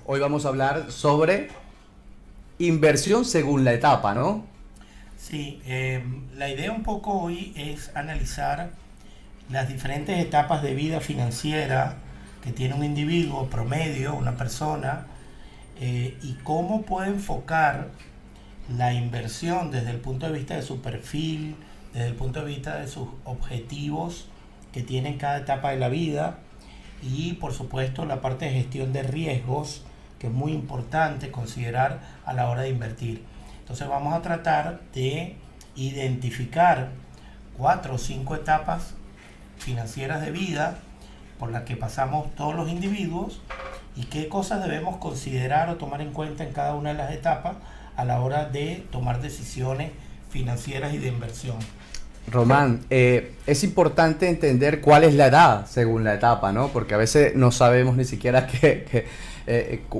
Hoy vamos a hablar sobre inversión según la etapa, ¿no? Sí, la idea un poco hoy es analizar las diferentes etapas de vida financiera que tiene un individuo promedio, una persona, y cómo puede enfocar la inversión desde el punto de vista de su perfil, desde el punto de vista de sus objetivos que tiene en cada etapa de la vida y por supuesto la parte de gestión de riesgos que es muy importante considerar a la hora de invertir. Entonces vamos a tratar de identificar 4 o 5 etapas financieras de vida por las que pasamos todos los individuos y qué cosas debemos considerar o tomar en cuenta en cada una de las etapas a la hora de tomar decisiones financieras y de inversión. Román, es importante entender cuál es la edad según la etapa, ¿no? Porque a veces no sabemos ni siquiera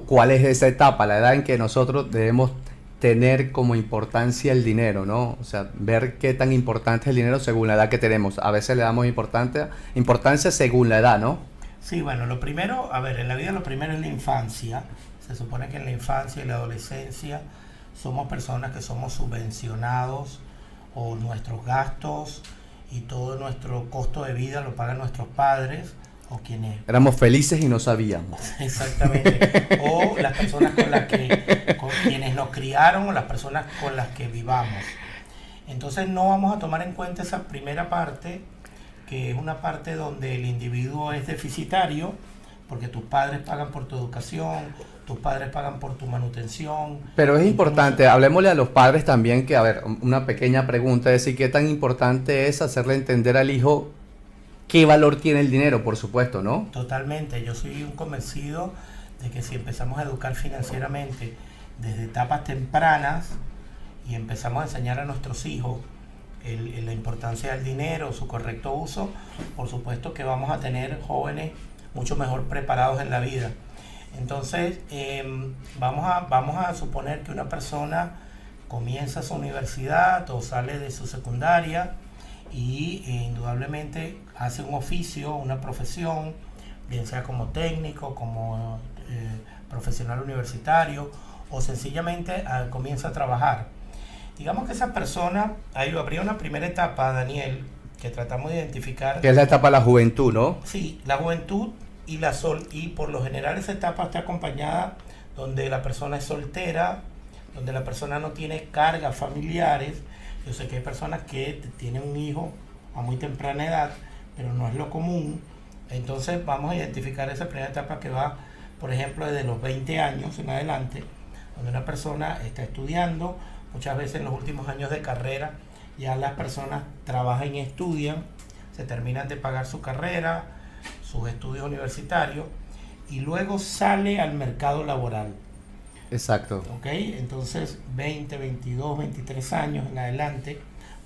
cuál es esa etapa, la edad en que nosotros debemos tener como importancia el dinero, ¿no? O sea, ver qué tan importante es el dinero según la edad que tenemos. A veces le damos importancia según la edad, ¿no? Sí, bueno, lo primero, a ver, en la vida lo primero es la infancia. Se supone que en la infancia y la adolescencia somos personas que somos subvencionados o nuestros gastos y todo nuestro costo de vida lo pagan nuestros padres o quienes Éramos felices y no sabíamos. exactamente o las personas con quienes nos criaron o las personas con las que vivamos. Entonces no vamos a tomar en cuenta esa primera parte, que es una parte donde el individuo es deficitario, porque tus padres pagan por tu educación, tus padres pagan por tu manutención. Pero es Incluso, importante, hablemosle a los padres también que, a ver, una pequeña pregunta, es decir, qué tan importante es hacerle entender al hijo qué valor tiene el dinero, por supuesto, ¿no? totalmente, yo soy un convencido de que si empezamos a educar financieramente desde etapas tempranas y empezamos a enseñar a nuestros hijos la importancia del dinero, su correcto uso, por supuesto que vamos a tener jóvenes mucho mejor preparados en la vida. Entonces, vamos a suponer que una persona comienza su universidad o sale de su secundaria y indudablemente hace un oficio, una profesión, bien sea como técnico, como profesional universitario o sencillamente comienza a trabajar. Digamos que esa persona, ahí habría una primera etapa, Daniel, que tratamos de identificar. Que es la etapa de la juventud, ¿no? Sí, la juventud y y por lo general esa etapa está acompañada donde la persona es soltera, donde la persona no tiene cargas familiares. Yo sé que hay personas que tienen un hijo a muy temprana edad, pero no es lo común. Entonces vamos a identificar esa primera etapa que va, por ejemplo, desde los 20 años en adelante, donde una persona está estudiando, muchas veces en los últimos años de carrera ya las personas trabajan y estudian, se terminan de pagar su carrera, sus estudios universitarios y luego sale al mercado laboral. Exacto. ¿Ok? Entonces 20, 22, 23 años en adelante,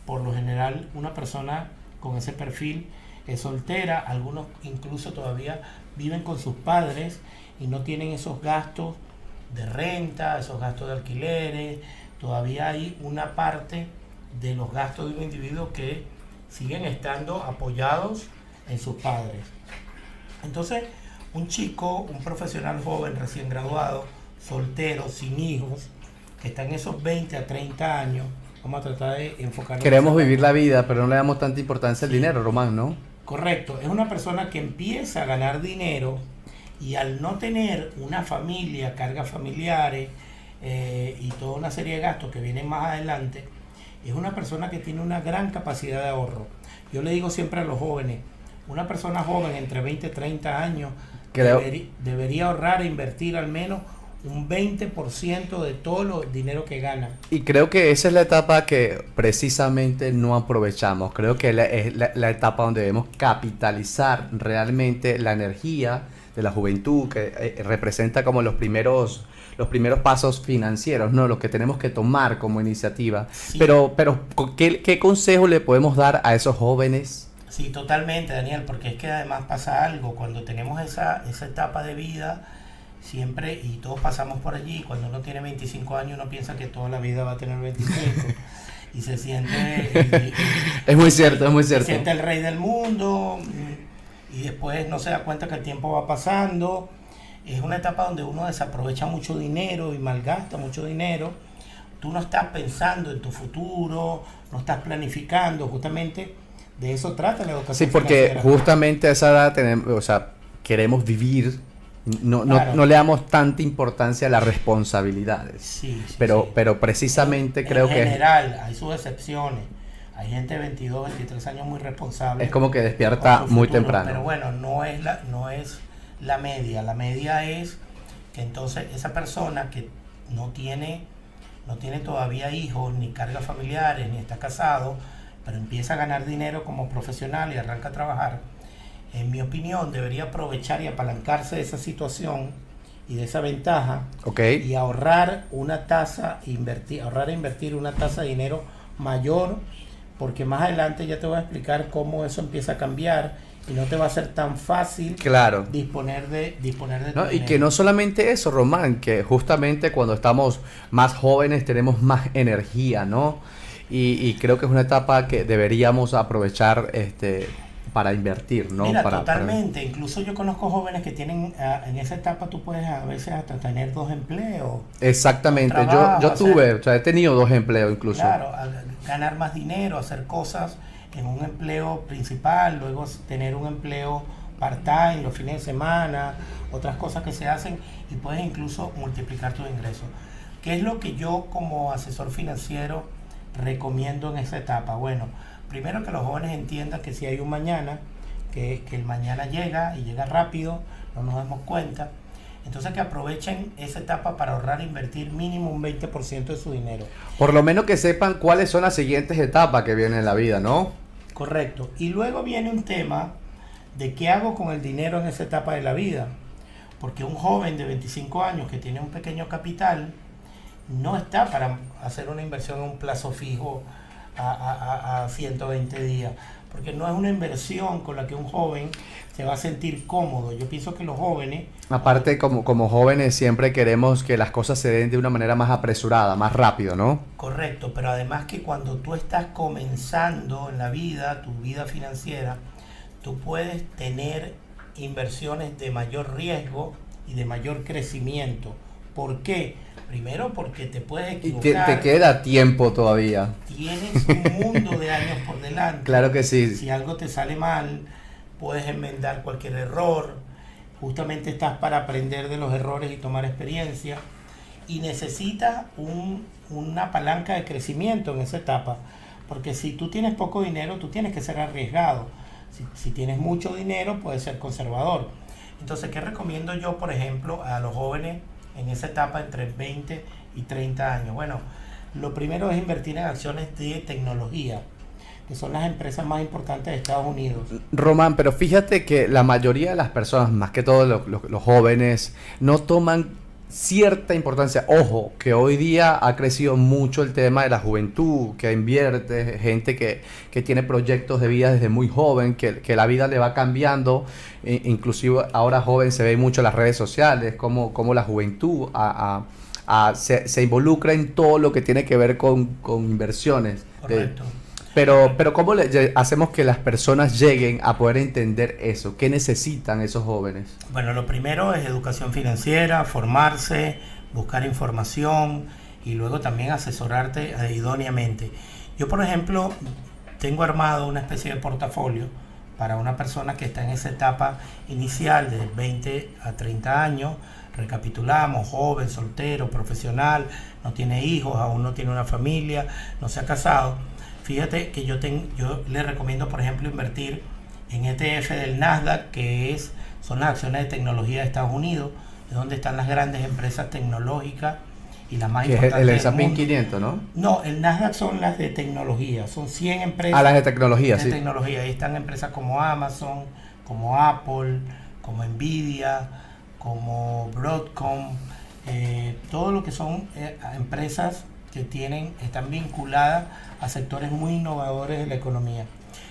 por lo general una persona con ese perfil es soltera, algunos incluso todavía viven con sus padres y no tienen esos gastos de renta, esos gastos de alquileres, todavía hay una parte de los gastos de un individuo que siguen estando apoyados en sus padres. Entonces, un chico, un profesional joven recién graduado, soltero, sin hijos, que está en esos 20 a 30 años, vamos a tratar de enfocarnos en Queremos esa vivir la etapa. vida, pero no le damos tanta importancia al Sí, dinero, Román, ¿no? correcto, es una persona que empieza a ganar dinero y al no tener una familia, cargas familiares y toda una serie de gastos que vienen más adelante, es una persona que tiene una gran capacidad de ahorro. Yo le digo siempre a los jóvenes, una persona joven entre 20 y 30 años Creo, debería ahorrar e invertir al menos un 20% de todo el dinero que gana. y creo que esa es la etapa que precisamente no aprovechamos. Creo que es la etapa donde debemos capitalizar realmente la energía de la juventud, que representa como los primeros pasos financieros, ¿no? Los que tenemos que tomar como iniciativa. Sí, Pero ¿qué consejo le podemos dar a esos jóvenes? sí, totalmente, Daniel, porque es que además pasa algo, cuando tenemos esa etapa de vida, siempre, y todos pasamos por allí, cuando uno tiene 25 años uno piensa que toda la vida va a tener 25 y se siente, Es muy cierto, es muy se cierto. siente el rey del mundo y después no se da cuenta que el tiempo va pasando es una etapa donde uno desaprovecha mucho dinero y malgasta mucho dinero. Tú no estás pensando en tu futuro, no estás planificando, justamente de eso trata la educación Sí, porque financiera. justamente a esa edad tenemos, o sea, queremos vivir, Claro. no le damos tanta importancia a las responsabilidades. Sí, sí, Pero, sí. pero precisamente creo en que general, hay sus excepciones. Hay gente de 22, 23 años muy responsable es como que con despierta su muy futuro, temprano. pero bueno, no es la media. La media es que entonces esa persona que no tiene, no tiene todavía hijos, ni cargas familiares, ni está casado, pero empieza a ganar dinero como profesional y arranca a trabajar, en mi opinión, debería aprovechar y apalancarse de esa situación y de esa ventaja ¿Ok? y ahorrar una tasa, ahorrar e invertir una tasa de dinero mayor, porque más adelante ya te voy a explicar cómo eso empieza a cambiar y no te va a ser tan fácil Claro. disponer de tu ¿No? Y dinero. que no solamente eso, Román, que justamente cuando estamos más jóvenes tenemos más energía, ¿no? Y creo que es una etapa que deberíamos aprovechar para invertir, ¿no? Mira, Para- totalmente. Incluso yo conozco jóvenes que tienen, en esa etapa tú puedes a veces hasta tener 2 empleos. Exactamente, Trabajo, yo hacer- tuve, o sea, he tenido 2 empleos incluso. Claro, ganar más dinero, hacer cosas en un empleo principal, luego tener un empleo part-time los fines de semana, otras cosas que se hacen y puedes incluso multiplicar tus ingresos. ¿Qué es lo que yo como asesor financiero recomiendo en esa etapa? Bueno, primero que los jóvenes entiendan que si hay un mañana, que el mañana llega y llega rápido, no nos damos cuenta. Entonces que aprovechen esa etapa para ahorrar e invertir mínimo un 20% de su dinero. Por lo menos que sepan cuáles son las siguientes etapas que vienen en la vida, ¿no? Correcto. Y luego viene un tema de qué hago con el dinero en esa etapa de la vida. Porque un joven de 25 años que tiene un pequeño capital no está para hacer una inversión en un plazo fijo a 120 días. Porque no es una inversión con la que un joven se va a sentir cómodo. Yo pienso que los jóvenes... Aparte, como jóvenes siempre queremos que las cosas se den de una manera más apresurada, más rápido, ¿no? Correcto, pero además que cuando tú estás comenzando en la vida, tu vida financiera, tú puedes tener inversiones de mayor riesgo y de mayor crecimiento. ¿Por qué? Primero porque te puedes Y te equivocar, queda tiempo todavía. tienes un mundo de años por delante. Claro que sí. Si algo te sale mal, puedes enmendar cualquier error. Justamente estás para aprender de los errores y tomar experiencia. Y necesitas una palanca de crecimiento en esa etapa. Porque si tú tienes poco dinero, tú tienes que ser arriesgado. Si tienes mucho dinero, puedes ser conservador. Entonces, ¿qué recomiendo yo, por ejemplo, a los jóvenes en esa etapa entre 20 y 30 años? Bueno, lo primero es invertir en acciones de tecnología, que son las empresas más importantes de Estados Unidos. Román, pero fíjate que la mayoría de las personas, más que todos los jóvenes, no toman cierta importancia. Ojo, que hoy día ha crecido mucho el tema de la juventud, que invierte, gente que tiene proyectos de vida desde muy joven, que la vida le va cambiando. Inclusive ahora joven se ve mucho en las redes sociales, como la juventud se involucra en todo lo que tiene que ver con inversiones. Correcto. Pero ¿cómo hacemos que las personas lleguen a poder entender eso? ¿Qué necesitan esos jóvenes? Bueno, lo primero es educación financiera, formarse, buscar información y luego también asesorarte idóneamente. Yo, por ejemplo, tengo armado una especie de portafolio para una persona que está en esa etapa inicial de 20 a 30 años. Recapitulamos: joven, soltero, profesional, no tiene hijos, aún no tiene una familia, no se ha casado. Fíjate que yo le recomiendo, por ejemplo, invertir en ETF del Nasdaq, son las acciones de tecnología de Estados Unidos, de donde están las grandes empresas tecnológicas y las más Que es importantes el del S&P mundo. 500, ¿no? No, el Nasdaq son las de tecnología, son 100 empresas Las de tecnología, de sí. tecnología. Ahí están empresas como Amazon, como Apple, como Nvidia, como Broadcom, todo lo que son empresas que están vinculadas a sectores muy innovadores de la economía.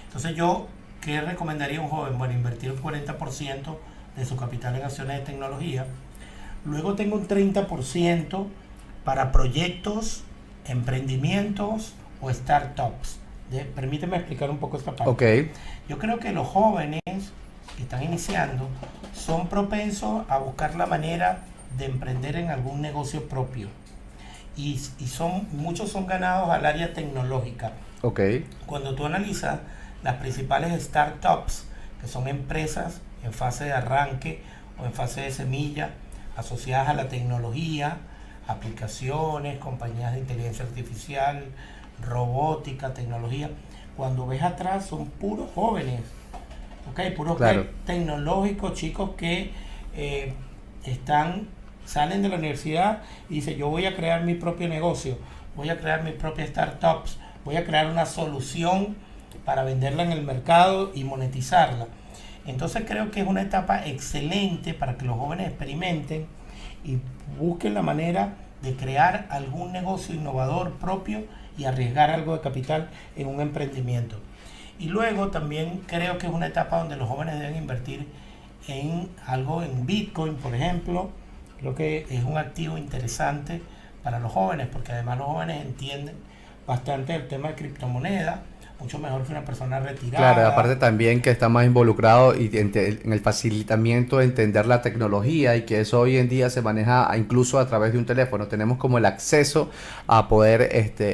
Entonces yo, ¿qué recomendaría a un joven? Bueno, invertir un 40% de su capital en acciones de tecnología. Luego tengo un 30% para proyectos, emprendimientos o startups. Permíteme explicar un poco esta parte. Ok. Yo creo que los jóvenes que están iniciando son propensos a buscar la manera de emprender en algún negocio propio. Y muchos son ganados al área tecnológica. Ok. Cuando tú analizas las principales startups, que son empresas en fase de arranque o en fase de semilla, asociadas a la tecnología, aplicaciones, compañías de inteligencia artificial, robótica, tecnología, cuando ves atrás son puros jóvenes, ¿ok? Puros Claro. tecnológicos, chicos que salen de la universidad y dicen, yo voy a crear mi propio negocio, voy a crear mis propias startups, voy a crear una solución para venderla en el mercado y monetizarla. Entonces creo que es una etapa excelente para que los jóvenes experimenten y busquen la manera de crear algún negocio innovador propio y arriesgar algo de capital en un emprendimiento. Y luego también creo que es una etapa donde los jóvenes deben invertir en algo en Bitcoin, por ejemplo. Creo que es un activo interesante para los jóvenes, porque además los jóvenes entienden bastante el tema de criptomonedas, mucho mejor que una persona retirada. Claro, aparte también que está más involucrado en el facilitamiento de entender la tecnología y que eso hoy en día se maneja incluso a través de un teléfono. Tenemos como el acceso a poder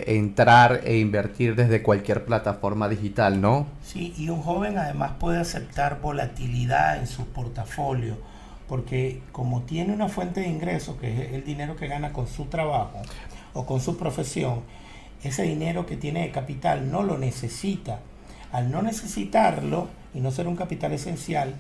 entrar e invertir desde cualquier plataforma digital, ¿no? Sí, y un joven además puede aceptar volatilidad en su portafolio, porque como tiene una fuente de ingreso, que es el dinero que gana con su trabajo o con su profesión, ese dinero que tiene de capital no lo necesita. Al no necesitarlo y no ser un capital esencial,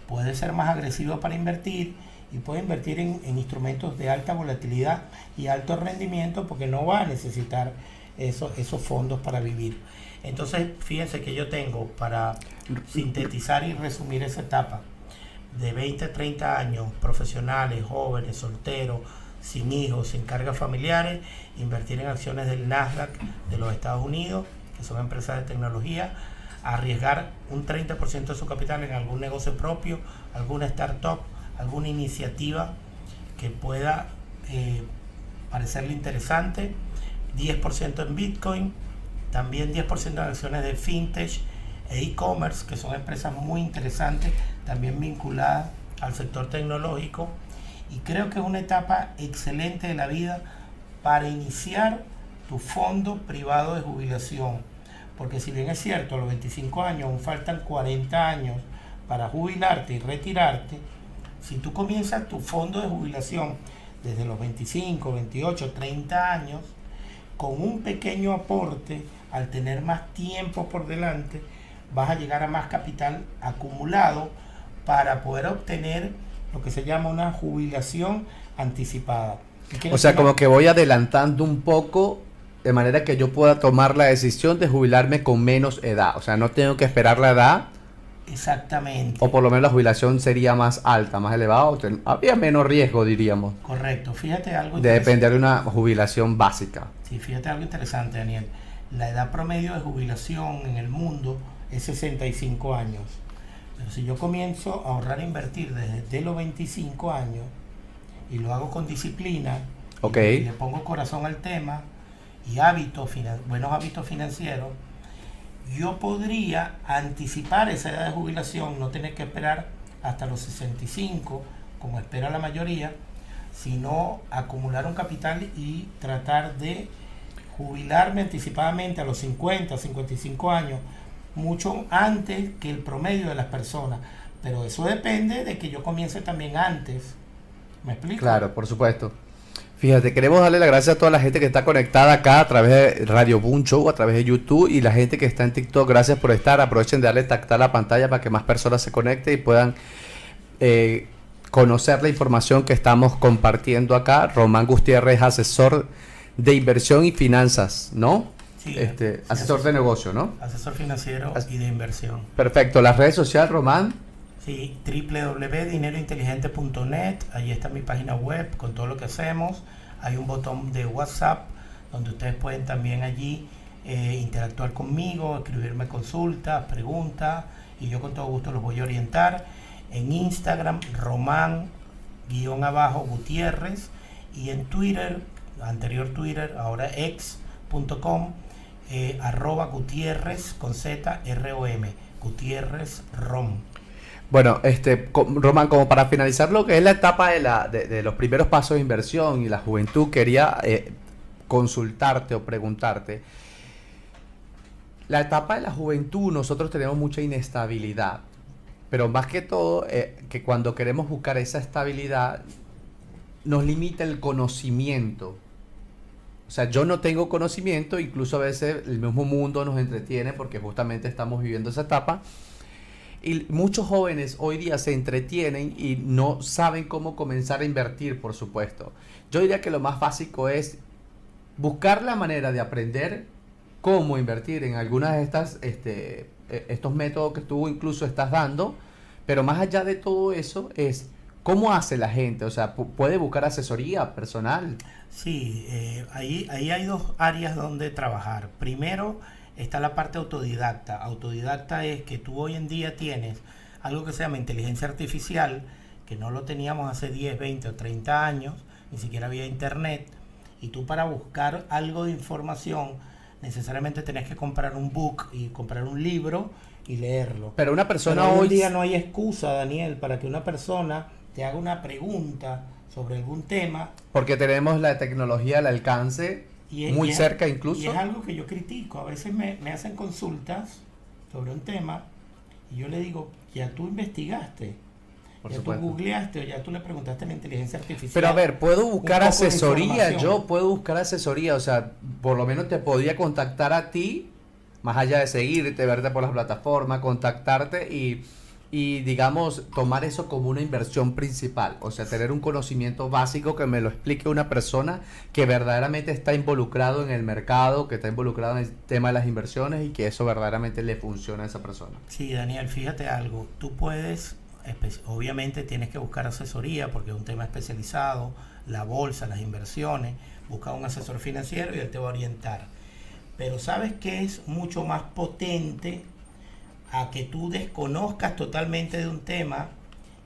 puede ser más agresivo para invertir y puede invertir en instrumentos de alta volatilidad y alto rendimiento, porque no va a necesitar esos fondos para vivir. Entonces, fíjense que yo tengo, para sintetizar y resumir esa etapa, de 20 a 30 años, profesionales, jóvenes, solteros, sin hijos, sin cargas familiares, invertir en acciones del Nasdaq de los Estados Unidos, que son empresas de tecnología, arriesgar un 30% de su capital en algún negocio propio, alguna startup, alguna iniciativa que pueda parecerle interesante, 10% en Bitcoin, también 10% en acciones de fintech e e-commerce, que son empresas muy interesantes, también vinculadas al sector tecnológico. Y creo que es una etapa excelente de la vida para iniciar tu fondo privado de jubilación. Porque si bien es cierto, a los 25 años aún faltan 40 años para jubilarte y retirarte, si tú comienzas tu fondo de jubilación desde los 25, 28, 30 años, con un pequeño aporte, al tener más tiempo por delante, vas a llegar a más capital acumulado para poder obtener lo que se llama una jubilación anticipada. O sea, como que voy adelantando un poco de manera que yo pueda tomar la decisión de jubilarme con menos edad. O sea, no tengo que esperar la edad. Exactamente. O por lo menos la jubilación sería más alta, más elevada. Habría menos riesgo, diríamos. Correcto. Fíjate algo de depender de una jubilación básica. Sí, fíjate algo interesante, Daniel. La edad promedio de jubilación en el mundo es 65 años. Pero si yo comienzo a ahorrar e invertir desde los 25 años y lo hago con disciplina, okay, y le pongo corazón al tema y buenos hábitos financieros, yo podría anticipar esa edad de jubilación, no tener que esperar hasta los 65, como espera la mayoría, sino acumular un capital y tratar de jubilarme anticipadamente a los 50, 55 años, mucho antes que el promedio de las personas. Pero eso depende de que yo comience también antes. ¿Me explico? Claro, por supuesto. Fíjate, queremos darle las gracias a toda la gente que está conectada acá a través de Radio Boom Show, a través de YouTube, y la gente que está en TikTok. Gracias por estar. Aprovechen de darle tactar a la pantalla para que más personas se conecten y puedan conocer la información que estamos compartiendo acá. Román Gutiérrez, asesor de inversión y finanzas, ¿no? Sí, asesor de negocio, ¿no? Asesor financiero y de inversión. Perfecto. ¿Las redes sociales, Román? Sí, www.dinerointeligente.net. Ahí está mi página web con todo lo que hacemos. Hay un botón de WhatsApp donde ustedes pueden también allí interactuar conmigo, escribirme consultas, preguntas, y yo con todo gusto los voy a orientar. En Instagram, Román_Gutiérrez, y en Twitter, anterior Twitter, ahora x.com, @Gutiérrez con Z, ROM, Gutiérrez Rom. Bueno, Román, como para finalizar lo que es la etapa de los primeros pasos de inversión y la juventud, quería consultarte o preguntarte. La etapa de la juventud, nosotros tenemos mucha inestabilidad, pero más que todo, que cuando queremos buscar esa estabilidad, nos limita el conocimiento. O sea, yo no tengo conocimiento, incluso a veces el mismo mundo nos entretiene porque justamente estamos viviendo esa etapa. Y muchos jóvenes hoy día se entretienen y no saben cómo comenzar a invertir, por supuesto. Yo diría que lo más básico es buscar la manera de aprender cómo invertir en algunas de estas, estos métodos que tú incluso estás dando, pero más allá de todo eso es cómo hace la gente, o sea, puede buscar asesoría personal. Sí, ahí hay dos áreas donde trabajar. Primero está la parte autodidacta. Autodidacta es que tú hoy en día tienes algo que se llama inteligencia artificial, que no lo teníamos hace 10, 20 o 30 años, ni siquiera había internet, y tú para buscar algo de información necesariamente tenés que comprar un book y comprar un libro y leerlo. Pero una persona Pero hoy hoy... en día no hay excusa, Daniel, para que una persona te haga una pregunta sobre algún tema. Porque tenemos la tecnología al alcance, muy cerca incluso. Y es algo que yo critico. A veces me hacen consultas sobre un tema y yo le digo, ya tú investigaste, Por ya supuesto. tú googleaste o ya tú le preguntaste a la inteligencia artificial. Pero a ver, puedo buscar un poco de asesoría, información. yo puedo buscar asesoría, o sea, por lo menos te podría contactar a ti, más allá de seguirte, verte por las plataformas, contactarte y digamos, tomar eso como una inversión principal, o sea, tener un conocimiento básico que me lo explique una persona que verdaderamente está involucrado en el mercado, que está involucrado en el tema de las inversiones y que eso verdaderamente le funciona a esa persona. Sí, Daniel, fíjate algo, tú puedes, obviamente tienes que buscar asesoría porque es un tema especializado, la bolsa, las inversiones, busca un asesor financiero y él te va a orientar. Pero ¿sabes qué es mucho más potente a que tú desconozcas totalmente de un tema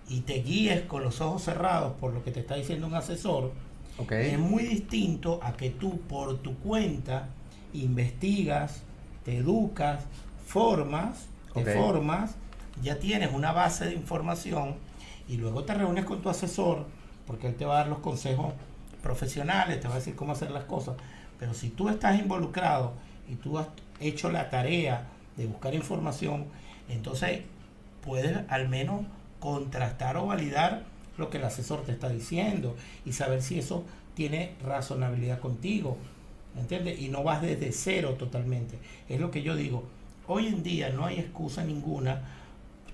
y te guíes con los ojos cerrados por lo que te está diciendo un asesor? Okay. Es muy distinto a que tú por tu cuenta investigas, te educas, te formas, ya tienes una base de información y luego te reúnes con tu asesor porque él te va a dar los consejos profesionales, te va a decir cómo hacer las cosas. Pero si tú estás involucrado y tú has hecho la tarea de buscar información, entonces puedes al menos contrastar o validar lo que el asesor te está diciendo y saber si eso tiene razonabilidad contigo, ¿entiendes? Y no vas desde cero totalmente. Es lo que yo digo. Hoy en día no hay excusa ninguna.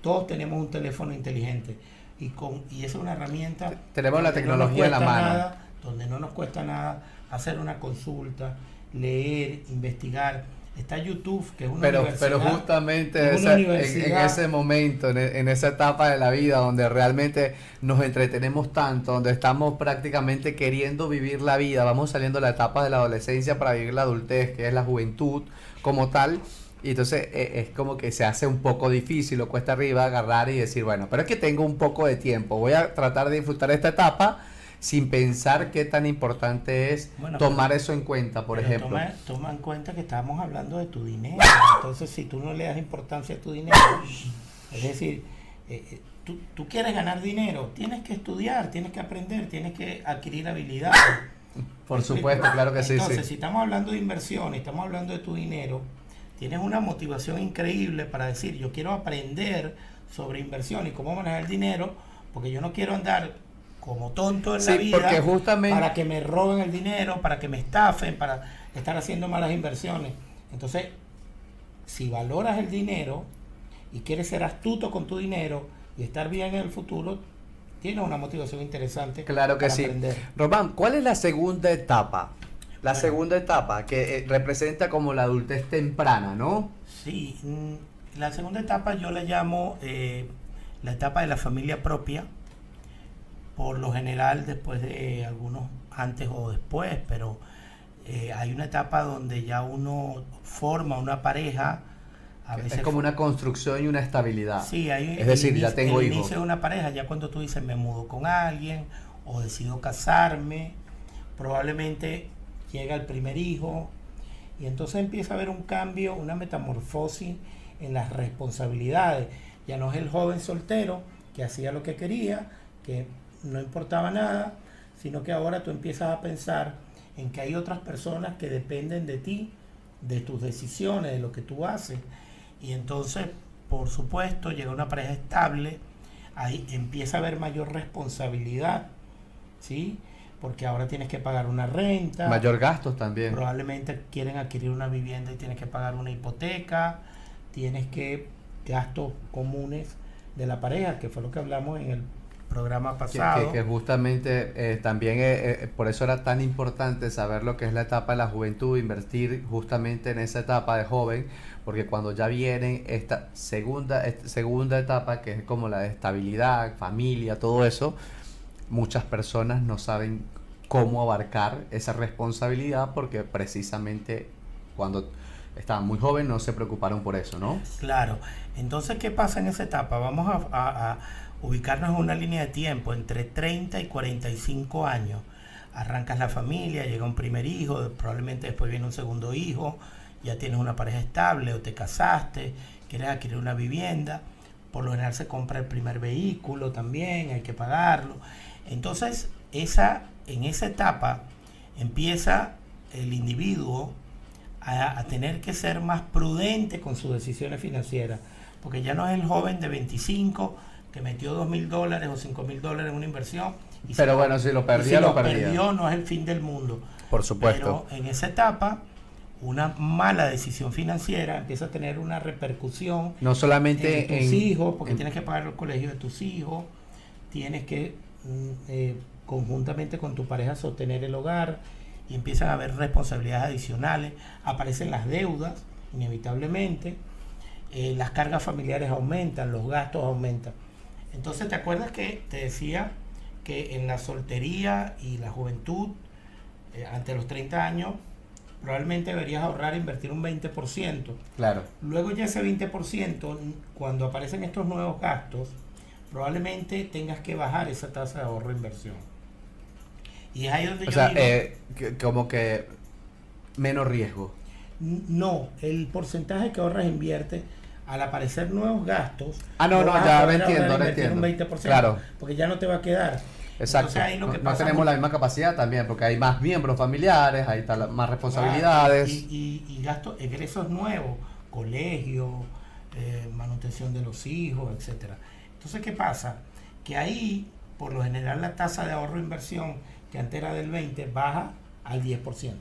Todos tenemos un teléfono inteligente y esa es una herramienta. Tenemos la tecnología en la mano. Donde no nos cuesta nada hacer una consulta, leer, investigar. Está YouTube, que es una universidad. Pero justamente en ese momento, en esa etapa de la vida donde realmente nos entretenemos tanto, donde estamos prácticamente queriendo vivir la vida, vamos saliendo de la etapa de la adolescencia para vivir la adultez, que es la juventud como tal, y entonces es como que se hace un poco difícil o cuesta arriba agarrar y decir, bueno, pero es que tengo un poco de tiempo, voy a tratar de disfrutar esta etapa sin pensar qué tan importante es tomar eso en cuenta, por ejemplo. Toma en cuenta que estamos hablando de tu dinero. Entonces, si tú no le das importancia a tu dinero, es decir, tú quieres ganar dinero, tienes que estudiar, tienes que aprender, tienes que adquirir habilidades. Por supuesto, claro que sí. Entonces, si estamos hablando de inversión, estamos hablando de tu dinero, tienes una motivación increíble para decir, yo quiero aprender sobre inversión y cómo manejar el dinero, porque yo no quiero andar como tonto en la vida, porque justamente para que me roben el dinero, para que me estafen, para estar haciendo malas inversiones. Entonces, si valoras el dinero y quieres ser astuto con tu dinero y estar bien en el futuro, tienes una motivación interesante. Claro que sí. Aprender. Román, ¿cuál es la segunda etapa? La segunda etapa que representa como la adultez temprana, ¿no? Sí, la segunda etapa yo la llamo la etapa de la familia propia. Por lo general después de algunos antes o después, pero hay una etapa donde ya uno forma una pareja. A veces es como una construcción y una estabilidad. Sí, es decir, ya tengo hijos. El inicio de una pareja, ya cuando tú dices me mudo con alguien o decido casarme, probablemente llega el primer hijo y entonces empieza a haber un cambio, una metamorfosis en las responsabilidades. Ya no es el joven soltero que hacía lo que quería, que no importaba nada, sino que ahora tú empiezas a pensar en que hay otras personas que dependen de ti, de tus decisiones, de lo que tú haces. Y entonces, por supuesto, llega una pareja estable, ahí empieza a haber mayor responsabilidad, ¿sí? Porque ahora tienes que pagar una renta. Mayor gastos también. Probablemente quieren adquirir una vivienda y tienes que pagar una hipoteca, tienes que gastos comunes de la pareja, que fue lo que hablamos en el programa pasado. Que justamente también por eso era tan importante saber lo que es la etapa de la juventud, invertir justamente en esa etapa de joven, porque cuando ya viene esta segunda etapa, que es como la de estabilidad, familia, todo eso, muchas personas no saben cómo abarcar esa responsabilidad porque precisamente cuando estaban muy jóvenes no se preocuparon por eso, ¿no? Claro. Entonces, ¿qué pasa en esa etapa? Vamos a ubicarnos en una línea de tiempo entre 30 y 45 años. Arrancas la familia, llega un primer hijo, probablemente después viene un segundo hijo, ya tienes una pareja estable o te casaste, quieres adquirir una vivienda, por lo general se compra el primer vehículo también, hay que pagarlo. Entonces, en esa etapa empieza el individuo a tener que ser más prudente con sus decisiones financieras, porque ya no es el joven de 25 que metió $2,000 o $5,000 en una inversión. Pero bueno, si lo perdía, lo perdía. perdió, no es el fin del mundo. Por supuesto. Pero en esa etapa, una mala decisión financiera empieza a tener una repercusión no solamente en tus hijos, porque tienes que pagar el colegio de tus hijos, tienes que conjuntamente con tu pareja sostener el hogar, y empiezan a haber responsabilidades adicionales, aparecen las deudas, inevitablemente, las cargas familiares aumentan, los gastos aumentan. Entonces, ¿te acuerdas que te decía que en la soltería y la juventud, ante los 30 años, probablemente deberías ahorrar e invertir un 20%? Claro. Luego ya ese 20%, cuando aparecen estos nuevos gastos, probablemente tengas que bajar esa tasa de ahorro e inversión. Y es ahí donde yo digo, como que menos riesgo. No, el porcentaje que ahorras e inviertes, al aparecer nuevos gastos, ya lo entiendo. Un 20%, claro. porque ya no te va a quedar. Exacto. Entonces, ahí lo que no pasa tenemos la misma capacidad también, porque hay más miembros familiares, ahí están más responsabilidades. Y gastos, egresos nuevos, colegio, manutención de los hijos, etcétera. Entonces, ¿qué pasa? Que ahí, por lo general, la tasa de ahorro e inversión, que antes era del 20%, baja al 10%.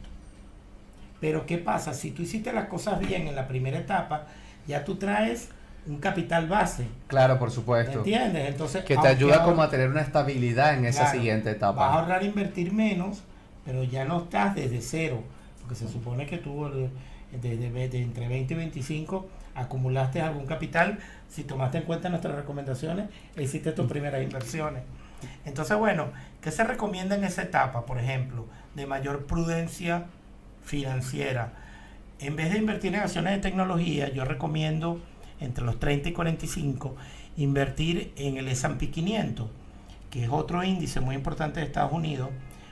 Pero ¿qué pasa? Si tú hiciste las cosas bien en la primera etapa, ya tú traes un capital base. Claro, por supuesto. ¿Entiendes? Entonces, que te ayuda como a tener una estabilidad en esa siguiente etapa. Vas a ahorrar e invertir menos, pero ya no estás desde cero, porque se supone que tú de entre 20 y 25 acumulaste algún capital. Si tomaste en cuenta nuestras recomendaciones, hiciste tus primeras inversiones. Entonces, bueno, ¿qué se recomienda en esa etapa, por ejemplo, de mayor prudencia financiera? En vez de invertir en acciones de tecnología, yo recomiendo entre los 30 y 45 invertir en el S&P 500, que es otro índice muy importante de Estados Unidos.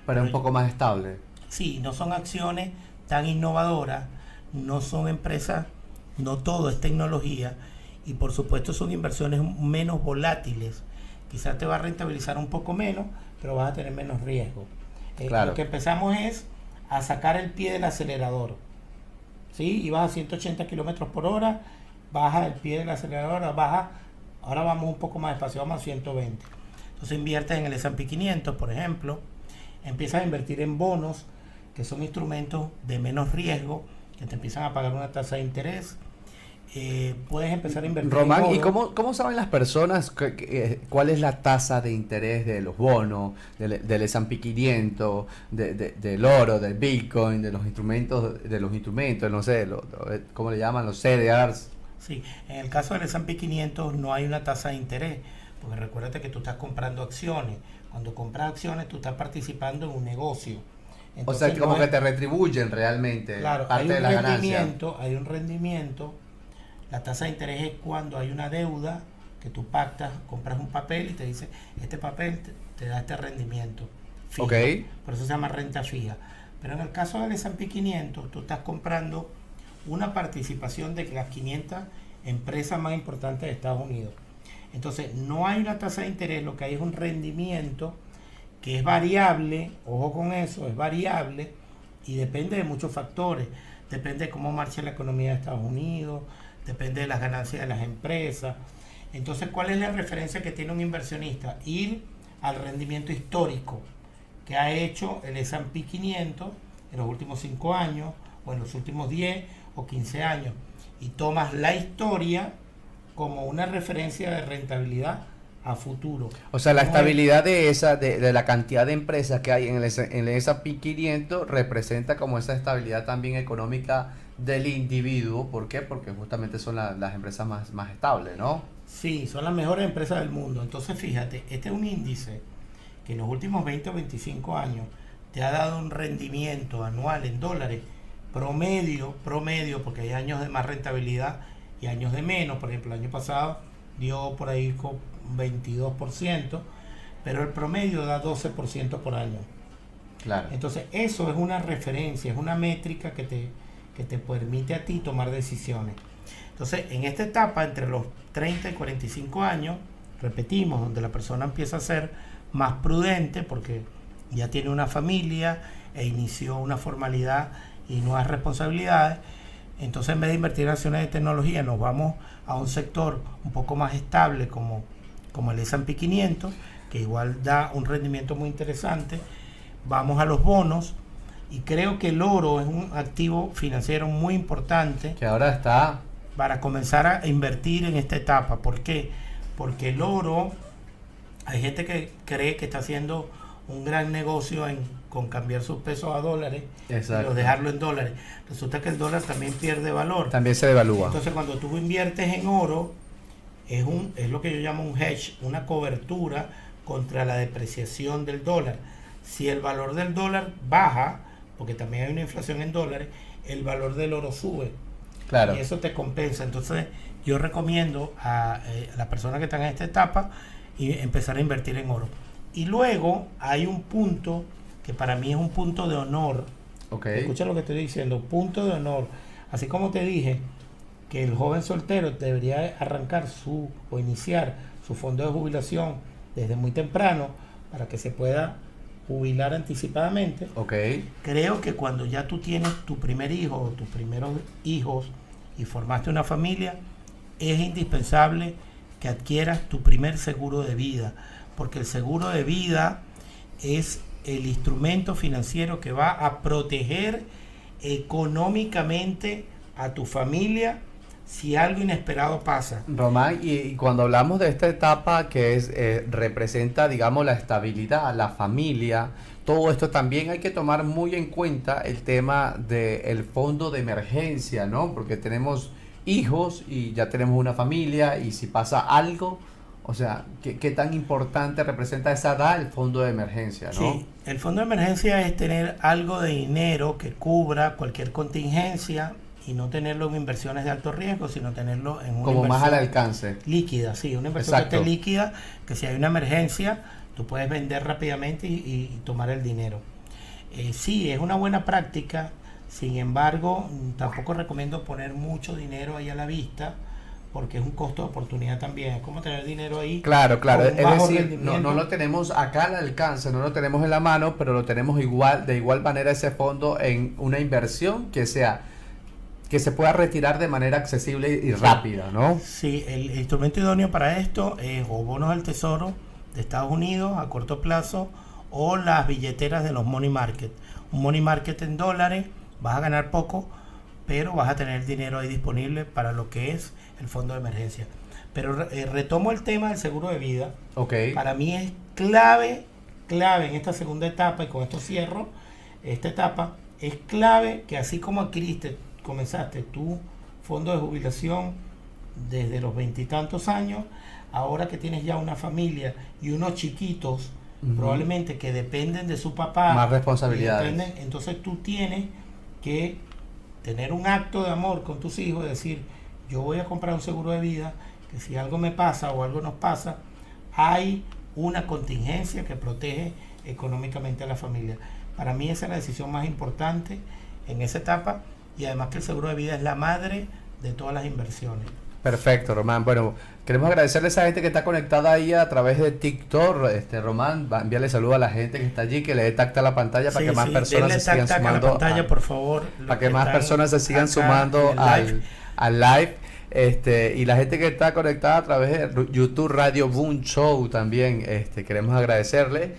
Pero un poco más estable. Sí, no son acciones tan innovadoras, no son empresas, no todo es tecnología, y por supuesto son inversiones menos volátiles. Quizás te va a rentabilizar un poco menos, pero vas a tener menos riesgo. Claro. Lo que empezamos es a sacar el pie del acelerador. ¿Sí? Ibas a 180 kilómetros por hora, baja el pie del acelerador, ahora vamos un poco más despacio, vamos a 120. Entonces inviertes en el S&P 500, por ejemplo, empiezas a invertir en bonos, que son instrumentos de menos riesgo, que te empiezan a pagar una tasa de interés. Puedes empezar a invertir Román, en ¿y cómo saben las personas cuál es la tasa de interés de los bonos, del S&P 500, del oro, del Bitcoin, de los instrumentos, no sé, ¿cómo le llaman? Los CDRs. Sí, en el caso del S&P 500 no hay una tasa de interés, porque recuérdate que tú estás comprando acciones. Cuando compras acciones, tú estás participando en un negocio. Entonces, o sea, como que te retribuyen realmente, claro, parte de la ganancia. Hay un rendimiento. La tasa de interés es cuando hay una deuda que tú pactas, compras un papel y te dice, este papel te da este rendimiento fijo. Okay. Por eso se llama renta fija. Pero en el caso del S&P 500, tú estás comprando una participación de las 500 empresas más importantes de Estados Unidos. Entonces, no hay una tasa de interés, lo que hay es un rendimiento que es variable, ojo con eso, es variable y depende de muchos factores. Depende de cómo marcha la economía de Estados Unidos, depende de las ganancias de las empresas. Entonces, ¿cuál es la referencia que tiene un inversionista? Ir al rendimiento histórico que ha hecho el S&P 500 en los últimos 5 años, o en los últimos 10 o 15 años, y tomas la historia como una referencia de rentabilidad a futuro. O sea, la No es- estabilidad de la cantidad de empresas que hay en el S&P 500 representa como esa estabilidad también económica del individuo. ¿Por qué? Porque justamente son las empresas más estables, ¿no? Sí, son las mejores empresas del mundo. Entonces, fíjate, este es un índice que en los últimos 20 o 25 años te ha dado un rendimiento anual en dólares promedio, porque hay años de más rentabilidad y años de menos. Por ejemplo, el año pasado dio por ahí con 22%, pero el promedio da 12% por año. Claro. Entonces, eso es una referencia, es una métrica que te permite a ti tomar decisiones. Entonces, en esta etapa, entre los 30 y 45 años, repetimos, donde la persona empieza a ser más prudente porque ya tiene una familia e inició una formalidad y nuevas responsabilidades. Entonces, en vez de invertir en acciones de tecnología, nos vamos a un sector un poco más estable como el S&P 500, que igual da un rendimiento muy interesante. Vamos a los bonos, y creo que el oro es un activo financiero muy importante Que ahora está... para comenzar a invertir en esta etapa. ¿Por qué? Porque el oro, hay gente que cree que está haciendo un gran negocio con cambiar sus pesos a dólares Exacto. y dejarlo en dólares. Resulta que el dólar también pierde valor. También se devalúa. Entonces, cuando tú inviertes en oro, es lo que yo llamo un hedge, una cobertura contra la depreciación del dólar. Si el valor del dólar baja, porque también hay una inflación en dólares, el valor del oro sube. Claro. Y eso te compensa. Entonces, yo recomiendo a las personas que están en esta etapa empezar a invertir en oro. Y luego hay un punto que para mí es un punto de honor. Ok. Escucha lo que estoy diciendo, punto de honor. Así como te dije que el joven soltero debería arrancar o iniciar su fondo de jubilación desde muy temprano para que se pueda jubilar anticipadamente. Ok. Creo que cuando ya tú tienes tu primer hijo o tus primeros hijos y formaste una familia, es indispensable que adquieras tu primer seguro de vida, porque el seguro de vida es el instrumento financiero que va a proteger económicamente a tu familia si algo inesperado pasa. Román, y cuando hablamos de esta etapa que representa, digamos, la estabilidad, la familia, todo esto también hay que tomar muy en cuenta el tema del fondo de emergencia, ¿no? Porque tenemos hijos y ya tenemos una familia, y si pasa algo, o sea, ¿qué tan importante representa esa edad el fondo de emergencia, ¿no? Sí, el fondo de emergencia es tener algo de dinero que cubra cualquier contingencia y no tenerlo en inversiones de alto riesgo, sino tenerlo en una Como más al inversión alcance. líquida, sí, una inversión Exacto. que esté líquida, que si hay una emergencia, tú puedes vender rápidamente y tomar el dinero. Sí, es una buena práctica, sin embargo, tampoco recomiendo poner mucho dinero ahí a la vista, porque es un costo de oportunidad también. Es como tener dinero ahí. Claro, con es bajo decir, rendimiento. no lo tenemos acá al alcance, no lo tenemos en la mano, pero lo tenemos igual, de igual manera ese fondo en una inversión que se pueda retirar de manera accesible y rápida, ¿no? Sí, el instrumento idóneo para esto es o bonos del Tesoro de Estados Unidos a corto plazo o las billeteras de los money market. Un money market en dólares, vas a ganar poco, pero vas a tener dinero ahí disponible para lo que es el fondo de emergencia. Pero retomo el tema del seguro de vida. Ok. Para mí es clave en esta segunda etapa, y con esto cierro esta etapa, es clave que así como comenzaste tu fondo de jubilación desde los 20 y tantos años, ahora que tienes ya una familia y unos chiquitos, probablemente que dependen de su papá, Más responsabilidades. entonces tú tienes que tener un acto de amor con tus hijos, decir, yo voy a comprar un seguro de vida, que si algo me pasa o algo nos pasa, hay una contingencia que protege económicamente a la familia. Para mí esa es la decisión más importante en esa etapa, y además que el seguro de vida es la madre de todas las inversiones. Perfecto, Román. Bueno, queremos agradecerle a esa gente que está conectada ahí a través de TikTok. Román, envíale saludo a la gente que está allí, que le dé tacta a la pantalla para que más personas denle se sigan tac, tac a la sumando. pantalla, por favor. Para que más personas se sigan acá sumando en el live. al live. Y la gente que está conectada a través de YouTube Radio Boom Show también, queremos agradecerle.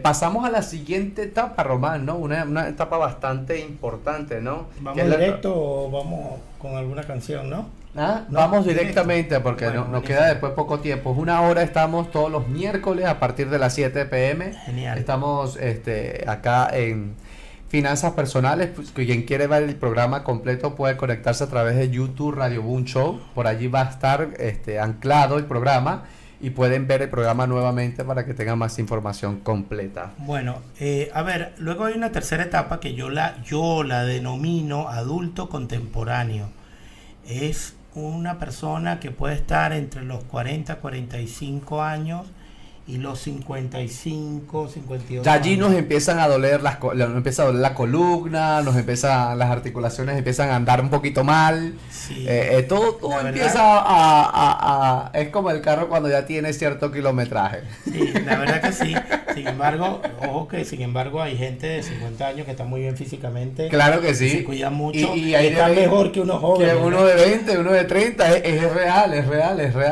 Pasamos a la siguiente etapa, Román, ¿no? Una etapa bastante importante, ¿no? ¿Vamos directo o vamos con alguna canción, no? ¿Ah? No, Vamos directo. directamente porque Bueno, nos buenísimo. queda después poco tiempo. Es una hora, estamos todos los miércoles a partir de las 7 p.m. Genial. Estamos acá en Finanzas Personales. Pues, quien quiere ver el programa completo puede conectarse a través de YouTube Radio Boom Show. Por allí va a estar anclado el programa y pueden ver el programa nuevamente para que tengan más información completa. Bueno, a ver, luego hay una tercera etapa que yo la denomino adulto contemporáneo. Es una persona que puede estar entre los 40, 45 años y los 55, 58 Ya allí años. nos empiezan a doler nos empieza a doler la columna, las articulaciones empiezan a andar un poquito mal. Sí. Todo La verdad- empieza es como el carro cuando ya tiene cierto kilometraje. Sí, la verdad que sí. Sin embargo, ojo que sin embargo hay gente de 50 años que está muy bien físicamente. Claro que que sí. se cuida mucho Y y hay está de- mejor que unos jóvenes. Que uno ¿no? de 20, uno de 30, es real.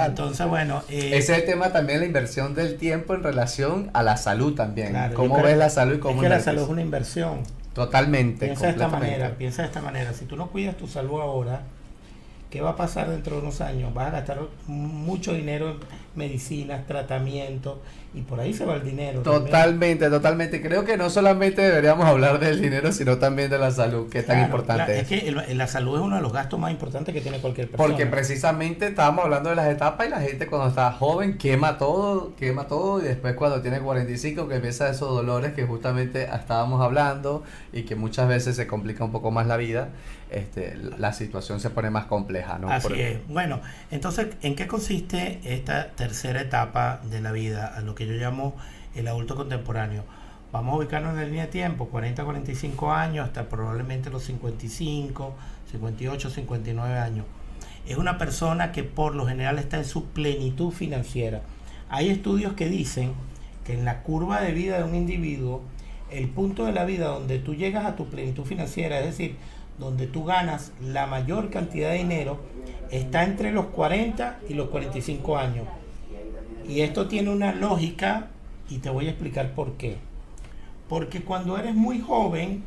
Entonces, bueno, Ese es el tema también, la inversión del tiempo en relación a la salud también. claro, ¿Cómo yo creo ves la salud y cómo es que la inviertes? salud es una inversión. Totalmente, Piensa de esta completamente. manera. Si tú no cuidas tu salud ahora, ¿qué va a pasar dentro de unos años? Vas a gastar mucho dinero en medicinas, tratamientos, y por ahí se va el dinero. también. Totalmente. Creo que no solamente deberíamos hablar del dinero, sino también de la salud, que es tan Claro, importante claro, es. es que la salud es uno de los gastos más importantes que tiene cualquier persona. Porque precisamente estábamos hablando de las etapas y la gente cuando está joven quema todo y después cuando tiene 45 que empieza esos dolores que justamente estábamos hablando y que muchas veces se complica un poco más la vida, la situación se pone más compleja, ¿no? Así es. Bueno, entonces, ¿en qué consiste esta tercera etapa de la vida, a lo que yo llamo el adulto contemporáneo? Vamos a ubicarnos en la línea de tiempo, 40, 45 años, hasta probablemente los 55, 58, 59 años. Es una persona que por lo general está en su plenitud financiera. Hay estudios que dicen que en la curva de vida de un individuo, el punto de la vida donde tú llegas a tu plenitud financiera, es decir, donde tú ganas la mayor cantidad de dinero, está entre los 40 y los 45 años. Y esto tiene una lógica y te voy a explicar por qué. Porque cuando eres muy joven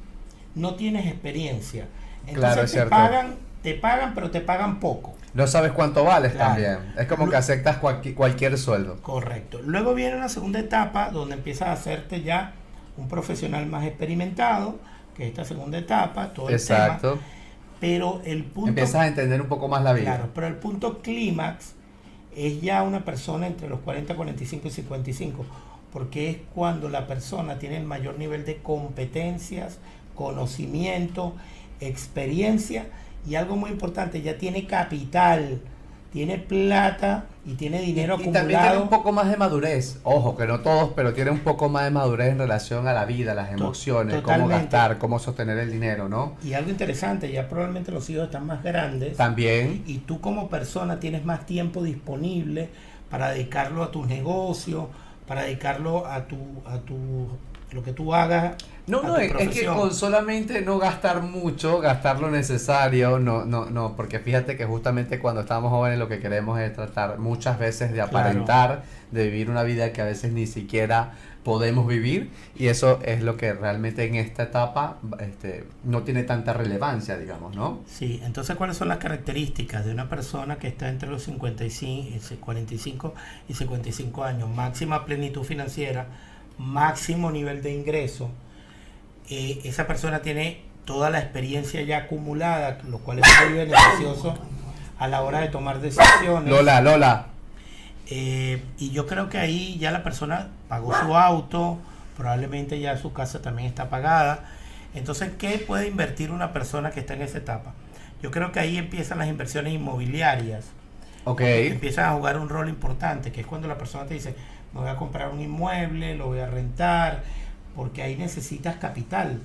no tienes experiencia. Entonces Claro, es te cierto. pagan, pero te pagan poco. No sabes cuánto vales Claro. también. Es como que aceptas cualquier sueldo. Correcto. Luego viene una segunda etapa donde empiezas a hacerte ya un profesional más experimentado, que es esta segunda etapa, todo el Exacto. tema. Pero el punto... Empiezas a entender un poco más la vida. Claro, pero el punto clímax es ya una persona entre los 40, 45 y 55, porque es cuando la persona tiene el mayor nivel de competencias, conocimiento, experiencia y algo muy importante, ya tiene capital, tiene plata y tiene dinero Y también tiene acumulado. un poco más de madurez. Ojo, que no todos, pero tiene un poco más de madurez en relación a la vida, las emociones, cómo Totalmente. gastar, cómo sostener el dinero, ¿no? Y algo interesante, ya probablemente los hijos están más grandes. También. Y tú como persona tienes más tiempo disponible para dedicarlo a tus negocios, para dedicarlo a lo que tú hagas. No, a no, tu es que profesión. con solamente no gastar mucho, gastar lo necesario, no, porque fíjate que justamente cuando estamos jóvenes lo que queremos es tratar muchas veces de aparentar, de vivir una vida que a veces ni siquiera podemos vivir, y eso es lo que realmente en esta etapa no tiene tanta relevancia, digamos, ¿no? Sí, entonces ¿cuáles son las características de una persona que está entre los 45 y 55 años? Máxima plenitud financiera, máximo nivel de ingreso. Esa persona tiene toda la experiencia ya acumulada, lo cual es muy beneficioso a la hora de tomar decisiones. Lola. Y yo creo que ahí ya la persona pagó su auto, probablemente ya su casa también está pagada. Entonces, ¿qué puede invertir una persona que está en esa etapa? Yo creo que ahí empiezan las inversiones inmobiliarias. Ok. Empiezan a jugar un rol importante, que es cuando la persona te dice, me voy a comprar un inmueble, lo voy a rentar, porque ahí necesitas capital.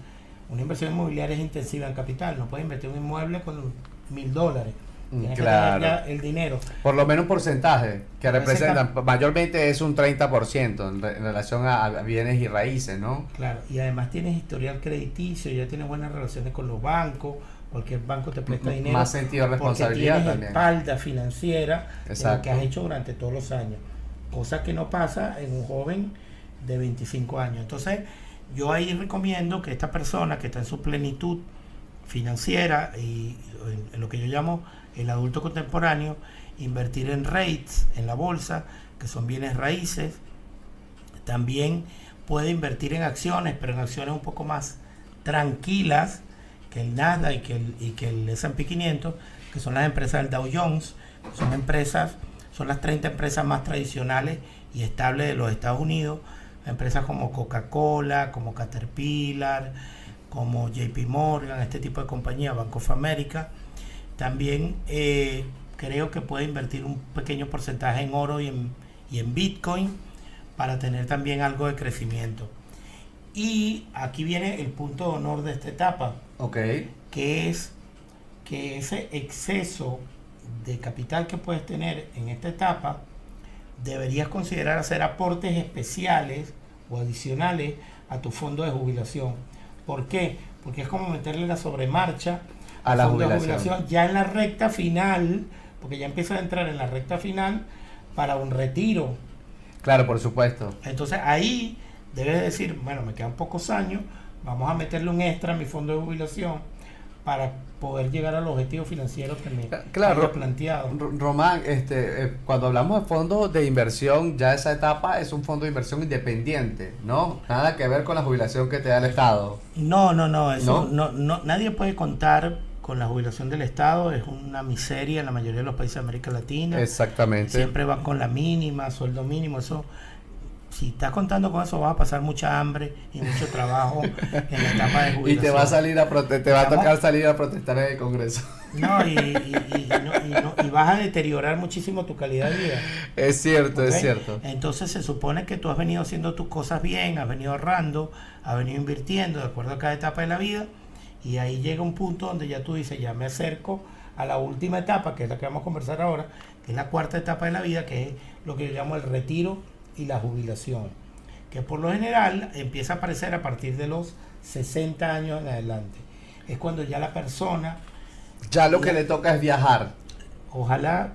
Una inversión inmobiliaria es intensiva en capital, no puedes invertir en un inmueble con $1,000. Tienes que Claro. tener ya el dinero. Por lo menos un porcentaje que Representa- representan, mayormente es un 30% en relación a bienes y raíces, ¿no? Claro, y además tienes historial crediticio, ya tienes buenas relaciones con los bancos, cualquier banco te presta dinero. Más sentido de Porque responsabilidad tienes también. espalda financiera de lo Exacto. que has hecho durante todos los años. Cosa que no pasa en un joven de 25 años. Entonces, yo ahí recomiendo que esta persona que está en su plenitud financiera y en lo que yo llamo el adulto contemporáneo, invertir en REITs, en la bolsa, que son bienes raíces. También puede invertir en acciones, pero en acciones un poco más tranquilas que el Nasdaq y que el S&P 500, que son las empresas del Dow Jones. Son las 30 empresas más tradicionales y estables de los Estados Unidos. Empresas como Coca-Cola, como Caterpillar, como JP Morgan, este tipo de compañías, Bank of America. También creo que puede invertir un pequeño porcentaje en oro y en Bitcoin para tener también algo de crecimiento. Y aquí viene el punto de honor de esta etapa, Ok. que es que ese exceso de capital que puedes tener en esta etapa, deberías considerar hacer aportes especiales o adicionales a tu fondo de jubilación. ¿Por qué? Porque es como meterle la sobremarcha A al la fondo de jubilación. ya en la recta final, porque ya empiezas a entrar en la recta final para un retiro. Claro, por supuesto. Entonces ahí debes decir, bueno, me quedan pocos años, vamos a meterle un extra a mi fondo de jubilación para poder llegar al objetivo financiero que me Claro, haya planteado. Román, cuando hablamos de fondos de inversión, ya esa etapa es un fondo de inversión independiente, ¿no? Nada que ver con la jubilación que te da el Estado. No, eso ¿No? no, nadie puede contar con la jubilación del Estado, es una miseria en la mayoría de los países de América Latina. Exactamente. Siempre van con la mínima, sueldo mínimo, eso. Si estás contando con eso, vas a pasar mucha hambre y mucho trabajo en la etapa de jubilación. Y te va a salir te va a Estamos- tocar salir a protestar en el Congreso. No, y vas a deteriorar muchísimo tu calidad de vida. Es cierto, ¿Ok? es cierto. Entonces se supone que tú has venido haciendo tus cosas bien, has venido ahorrando, has venido invirtiendo de acuerdo a cada etapa de la vida, y ahí llega un punto donde ya tú dices, ya me acerco a la última etapa, que es la que vamos a conversar ahora, que es la cuarta etapa de la vida, que es lo que yo llamo el retiro y la jubilación, que por lo general empieza a aparecer a partir de los 60 años en adelante. Es cuando ya la persona, Ya lo que le toca es viajar. ojalá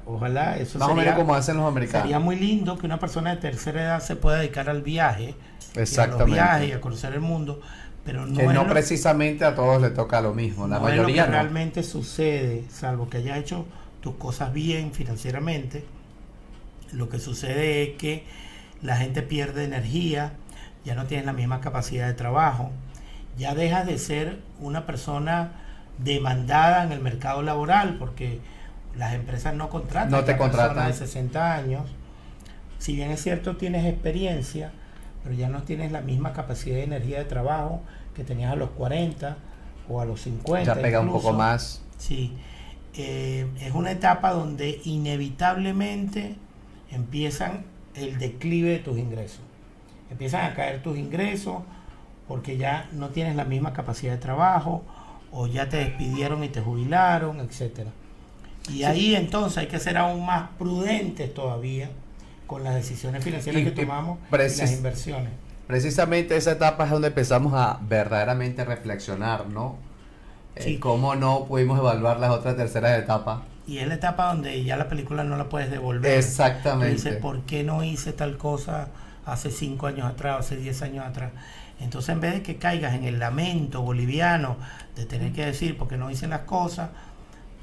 eso Más o menos sería, como hacen los americanos. sería muy lindo que una persona de tercera edad se pueda dedicar al viaje, y a los Exactamente. viajes y a conocer el mundo, pero no Que es no lo, precisamente a todos le toca lo mismo. La no es lo mayoría que no. realmente sucede, salvo que hayas hecho tus cosas bien financieramente. Lo que sucede es que la gente pierde energía, ya no tienes la misma capacidad de trabajo, ya dejas de ser una persona demandada en el mercado laboral, porque las empresas no contratan No te a personas contratan. de 60 años. Si bien es cierto, tienes experiencia, pero ya no tienes la misma capacidad de energía de trabajo que tenías a los 40 o a los 50. Ya pega un incluso. poco más. Sí, es una etapa donde inevitablemente empiezan el declive de tus ingresos. Empiezan a caer tus ingresos porque ya no tienes la misma capacidad de trabajo, o ya te despidieron y te jubilaron, etcétera. Y ahí entonces hay que ser aún más prudentes todavía con las decisiones financieras Y- que y tomamos y las inversiones. Precisamente esa etapa es donde empezamos a verdaderamente reflexionar, ¿no? Sí. Cómo no pudimos evaluar las otras terceras etapas. Y es la etapa donde ya la película no la puedes devolver. Exactamente. Dices, ¿por qué no hice tal cosa hace 5 años atrás, hace 10 años atrás? Entonces, en vez de que caigas en el lamento boliviano de tener que decir por qué no hice las cosas,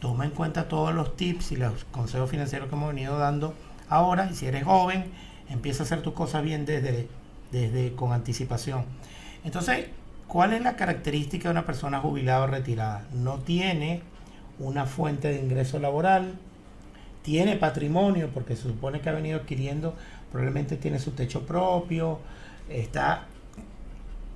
toma en cuenta todos los tips y los consejos financieros que hemos venido dando ahora. Y si eres joven, empieza a hacer tus cosas bien desde con anticipación. Entonces, ¿cuál es la característica de una persona jubilada o retirada? No tiene una fuente de ingreso laboral, tiene patrimonio porque se supone que ha venido adquiriendo, probablemente tiene su techo propio,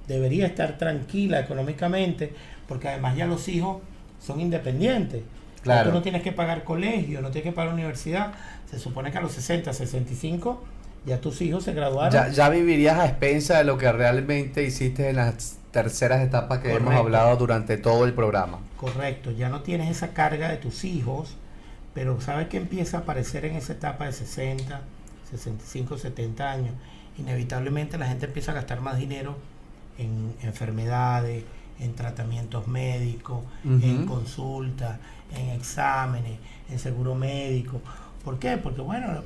debería estar tranquila económicamente, porque además ya los hijos son independientes. Claro. Tú no tienes que pagar colegio, no tienes que pagar universidad. Se supone que a los 60, 65 ya tus hijos se graduaron. Ya vivirías a expensa de lo que realmente hiciste en las terceras etapas que hemos Correcto. hablado durante todo el programa. Correcto, ya no tienes esa carga de tus hijos pero ¿sabes qué empieza a aparecer en esa etapa de 60, 65, 70 años? Inevitablemente la gente empieza a gastar más dinero en enfermedades, en tratamientos médicos, en consultas, en exámenes, en seguro médico. ¿Por qué? Porque bueno,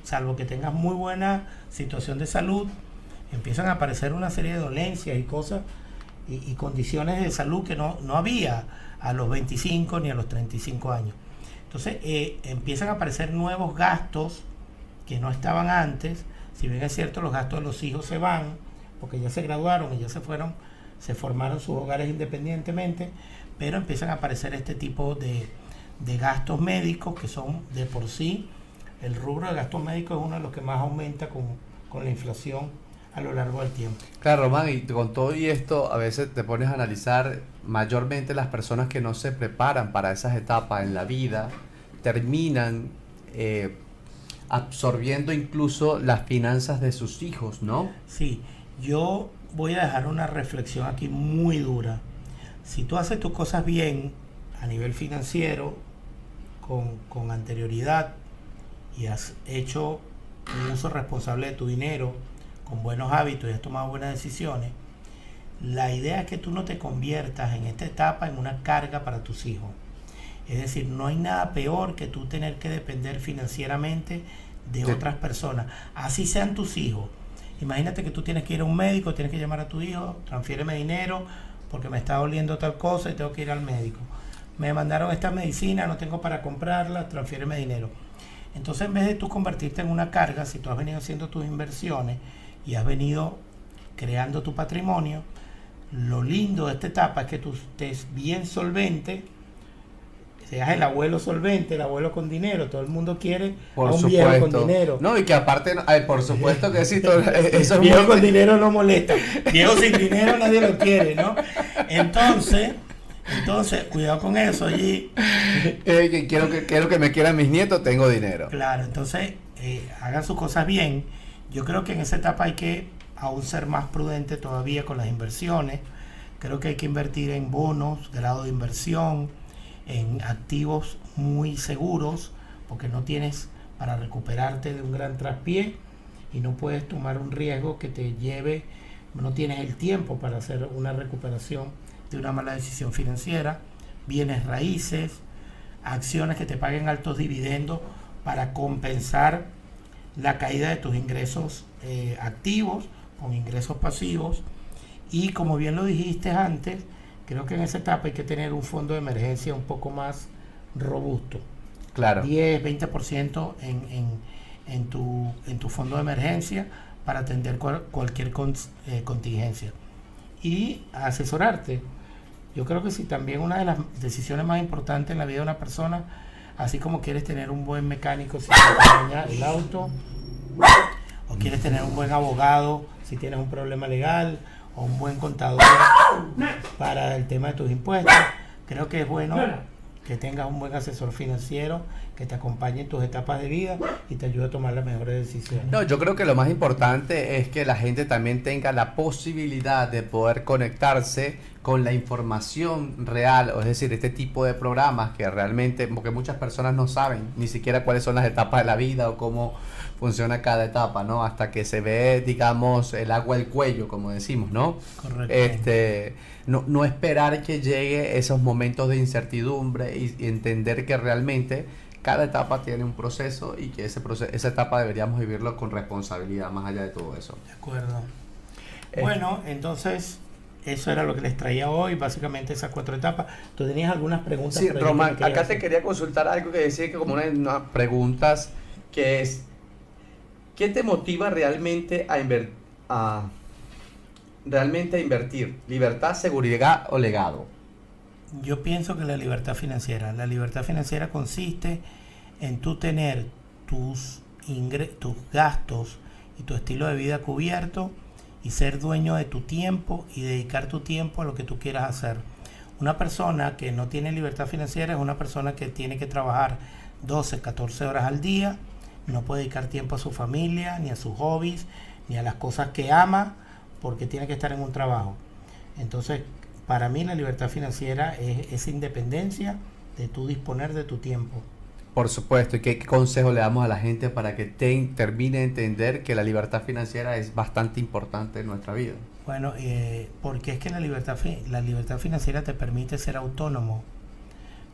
salvo que tengas muy buena situación de salud, empiezan a aparecer una serie de dolencias y cosas y condiciones de salud que no había a los 25 ni a los 35 años. Entonces empiezan a aparecer nuevos gastos que no estaban antes. Si bien es cierto, los gastos de los hijos se van porque ya se graduaron y ya se fueron, se formaron sus hogares independientemente, pero empiezan a aparecer este tipo de gastos médicos que son de por sí, el rubro de gastos médicos es uno de los que más aumenta con la inflación a lo largo del tiempo. Claro, Román, y con todo y esto, a veces te pones a analizar mayormente las personas que no se preparan para esas etapas en la vida, terminan absorbiendo incluso las finanzas de sus hijos, ¿no? Sí, yo voy a dejar una reflexión aquí muy dura. Si tú haces tus cosas bien a nivel financiero, con anterioridad, y has hecho un uso responsable de tu dinero, con buenos hábitos y has tomado buenas decisiones, la idea es que tú no te conviertas en esta etapa en una carga para tus hijos. Es decir, no hay nada peor que tú tener que depender financieramente de otras personas, así sean tus hijos. Imagínate que tú tienes que ir a un médico, tienes que llamar a tu hijo, transfiéreme dinero porque me está doliendo tal cosa y tengo que ir al médico. Me mandaron esta medicina, no tengo para comprarla, transfiéreme dinero. Entonces, en vez de tú convertirte en una carga, si tú has venido haciendo tus inversiones y has venido creando tu patrimonio, lo lindo de esta etapa es que tú estés bien solvente, seas el abuelo solvente, el abuelo con dinero. Todo el mundo quiere Por a un supuesto. viejo con dinero. No, y que aparte, por supuesto que sí, eso es Viejo muy... con dinero no molesta. Viejo sin dinero nadie lo quiere, ¿no? Entonces, cuidado con eso allí. quiero que me quieran mis nietos, tengo dinero. Claro, entonces hagan sus cosas bien. Yo creo que en esa etapa hay que aún ser más prudente todavía con las inversiones. Creo que hay que invertir en bonos, grado de inversión, en activos muy seguros, porque no tienes para recuperarte de un gran traspié y no puedes tomar un riesgo que te lleve, no tienes el tiempo para hacer una recuperación de una mala decisión financiera. Bienes raíces, acciones que te paguen altos dividendos para compensar la caída de tus ingresos activos con ingresos pasivos. Y como bien lo dijiste antes, creo que en esa etapa hay que tener un fondo de emergencia un poco más robusto. Claro. 10, 20% en tu fondo de emergencia para atender cualquier contingencia. Y asesorarte. Yo creo que si también una de las decisiones más importantes en la vida de una persona, así como quieres tener un buen mecánico si te daña el auto, o quieres tener un buen abogado si tienes un problema legal, o un buen contador para el tema de tus impuestos, creo que es bueno que tengas un buen asesor financiero que te acompañe en tus etapas de vida y te ayude a tomar las mejores decisiones. No, yo creo que lo más importante es que la gente también tenga la posibilidad de poder conectarse con la información real, o es decir, este tipo de programas que realmente, porque muchas personas no saben ni siquiera cuáles son las etapas de la vida o cómo funciona cada etapa, ¿no? Hasta que se ve, digamos, el agua al cuello, como decimos, ¿no? Correcto. No esperar que llegue esos momentos de incertidumbre y entender que realmente cada etapa tiene un proceso y que esa etapa deberíamos vivirlo con responsabilidad, más allá de todo eso. De acuerdo. Bueno, entonces eso era lo que les traía hoy, básicamente esas 4 etapas. ¿Tú tenías algunas preguntas? Sí, Román, acá te quería consultar algo que decía que como una de las preguntas que es, ¿qué te motiva realmente a invertir? ¿Libertad, seguridad o legado? Yo pienso que la libertad financiera consiste en tú tener tus gastos y tu estilo de vida cubierto y ser dueño de tu tiempo y dedicar tu tiempo a lo que tú quieras hacer. Una persona que no tiene libertad financiera es una persona que tiene que trabajar 12, 14 horas al día, no puede dedicar tiempo a su familia, ni a sus hobbies, ni a las cosas que ama, porque tiene que estar en un trabajo. Entonces, para mí la libertad financiera es esa independencia de tú disponer de tu tiempo. Por supuesto, ¿y qué consejo le damos a la gente para que termine de entender que la libertad financiera es bastante importante en nuestra vida? Bueno, porque es que la libertad financiera te permite ser autónomo,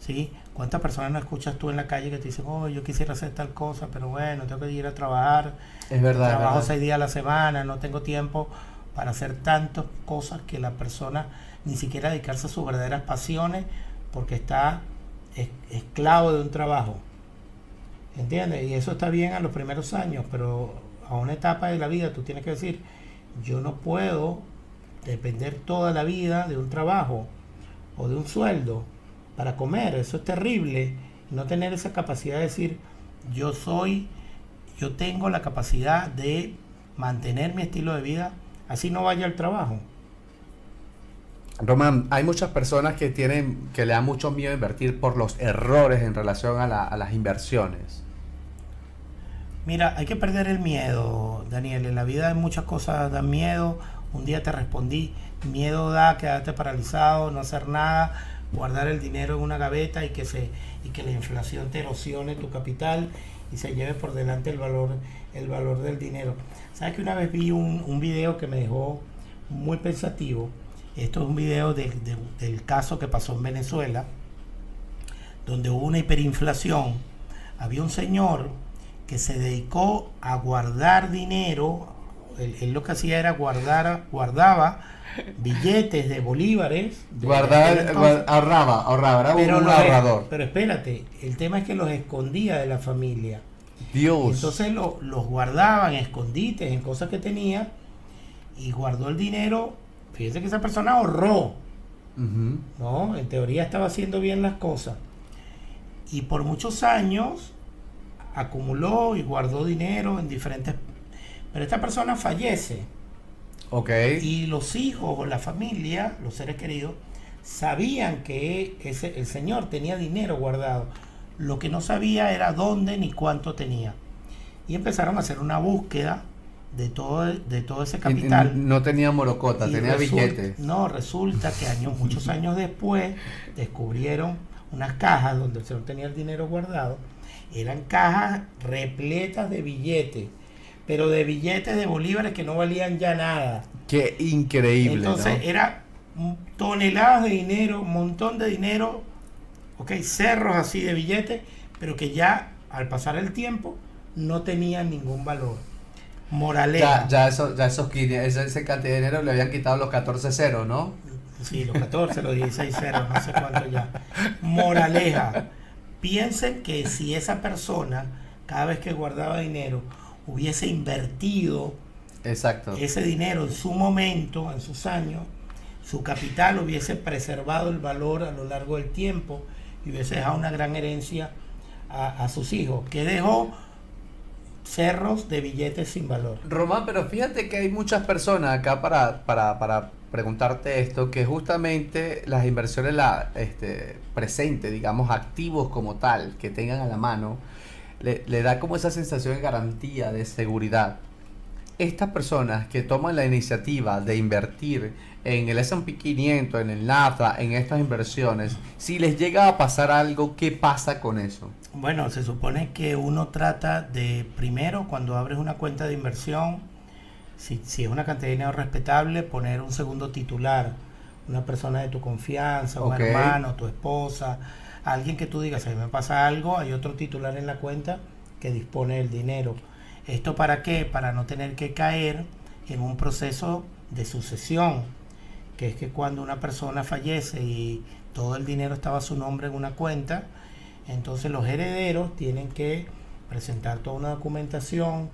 ¿sí? ¿Cuántas personas no escuchas tú en la calle que te dicen, oh, yo quisiera hacer tal cosa, pero bueno, tengo que ir a trabajar, Es verdad, es trabajo verdad. 6 días a la semana, no tengo tiempo para hacer tantas cosas que la persona ni siquiera dedicarse a sus verdaderas pasiones porque está esclavo de un trabajo, ¿entiendes? Y eso está bien a los primeros años, pero a una etapa de la vida tú tienes que decir, yo no puedo depender toda la vida de un trabajo o de un sueldo para comer, eso es terrible. No tener esa capacidad de decir, yo soy, yo tengo la capacidad de mantener mi estilo de vida, así no vaya al trabajo. Román, hay muchas personas que le dan mucho miedo a invertir por los errores en relación a las inversiones. Mira, hay que perder el miedo, Daniel. En la vida hay muchas cosas dan miedo. Un día te respondí, miedo da quedarte paralizado, no hacer nada, guardar el dinero en una gaveta y que la inflación te erosione tu capital y se lleve por delante el valor del dinero. ¿Sabes que una vez vi un video que me dejó muy pensativo? Esto es un video del caso que pasó en Venezuela, donde hubo una hiperinflación. Había un señor que se dedicó a guardar dinero. Él lo que hacía era guardaba billetes de bolívares Ahorraba, era pero un ahorrador. pero espérate, el tema es que los escondía de la familia. Dios. Entonces los guardaba en escondites, en cosas que tenía, y guardó el dinero. Fíjense que esa persona ahorró, Ujú. ¿no? En teoría estaba haciendo bien las cosas. Y por muchos años acumuló y guardó dinero en diferentes... Pero esta persona fallece Ok. y los hijos o la familia, los seres queridos, sabían que el señor tenía dinero guardado. Lo que no sabía era dónde ni cuánto tenía. Y empezaron a hacer una búsqueda de todo ese capital. No tenía morocota, Y tenía billetes. No, resulta que muchos años después descubrieron unas cajas donde el señor tenía el dinero guardado. Eran cajas repletas de billetes, pero de billetes de bolívares que no valían ya nada. Qué increíble, Entonces ¿no? era toneladas de dinero, un montón de dinero, ok, cerros así de billetes, pero que ya al pasar el tiempo no tenían ningún valor. Moraleja. Ya esos 500, ese cantidad de dinero le habían quitado los 14 ceros, ¿no? Sí, los 14, los 16 ceros, no sé cuánto ya. Moraleja. Piensen que si esa persona, cada vez que guardaba dinero, hubiese invertido Exacto. ese dinero en su momento, en sus años, su capital hubiese preservado el valor a lo largo del tiempo y hubiese dejado una gran herencia a sus hijos, que dejó cerros de billetes sin valor. Román, pero fíjate que hay muchas personas acá para preguntarte esto, que justamente las inversiones presentes, digamos, activos como tal, que tengan a la mano, le da como esa sensación de garantía, de seguridad. Estas personas que toman la iniciativa de invertir en el S&P 500, en el Nasdaq, en estas inversiones, si les llega a pasar algo, ¿qué pasa con eso? Bueno, se supone que uno trata de, primero, cuando abres una cuenta de inversión, si es una cantidad de dinero respetable, poner un segundo titular, una persona de tu confianza, un Ok. hermano, tu esposa, alguien que tú digas, si me pasa algo, hay otro titular en la cuenta que dispone del dinero. ¿Esto para qué? Para no tener que caer en un proceso de sucesión, que es que cuando una persona fallece y todo el dinero estaba a su nombre en una cuenta, entonces los herederos tienen que presentar toda una documentación,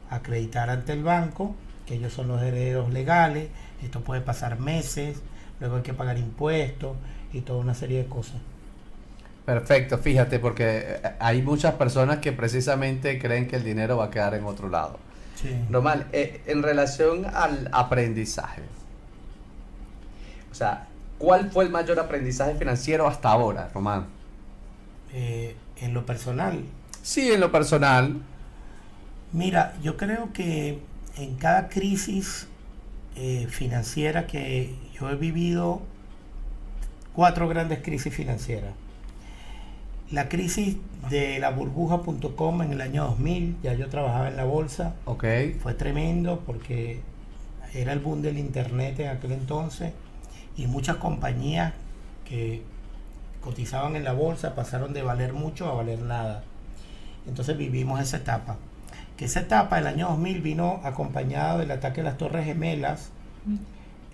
acreditar ante el banco que ellos son los herederos legales. Esto puede pasar meses, luego hay que pagar impuestos y toda una serie de cosas. Perfecto, fíjate, porque hay muchas personas que precisamente creen que el dinero va a quedar en otro lado. Sí. Normal, en relación al aprendizaje, o sea, ¿cuál fue el mayor aprendizaje financiero hasta ahora, Román? En lo personal, Sí, en lo personal. mira, yo creo que en cada crisis financiera que yo he vivido, 4 grandes crisis financieras. La crisis de la burbuja.com en el año 2000, ya yo trabajaba en la bolsa, Ok. fue tremendo porque era el boom del internet en aquel entonces y muchas compañías que cotizaban en la bolsa pasaron de valer mucho a valer nada. Entonces vivimos esa etapa. Que esa etapa del año 2000 vino acompañado del ataque a las Torres Gemelas,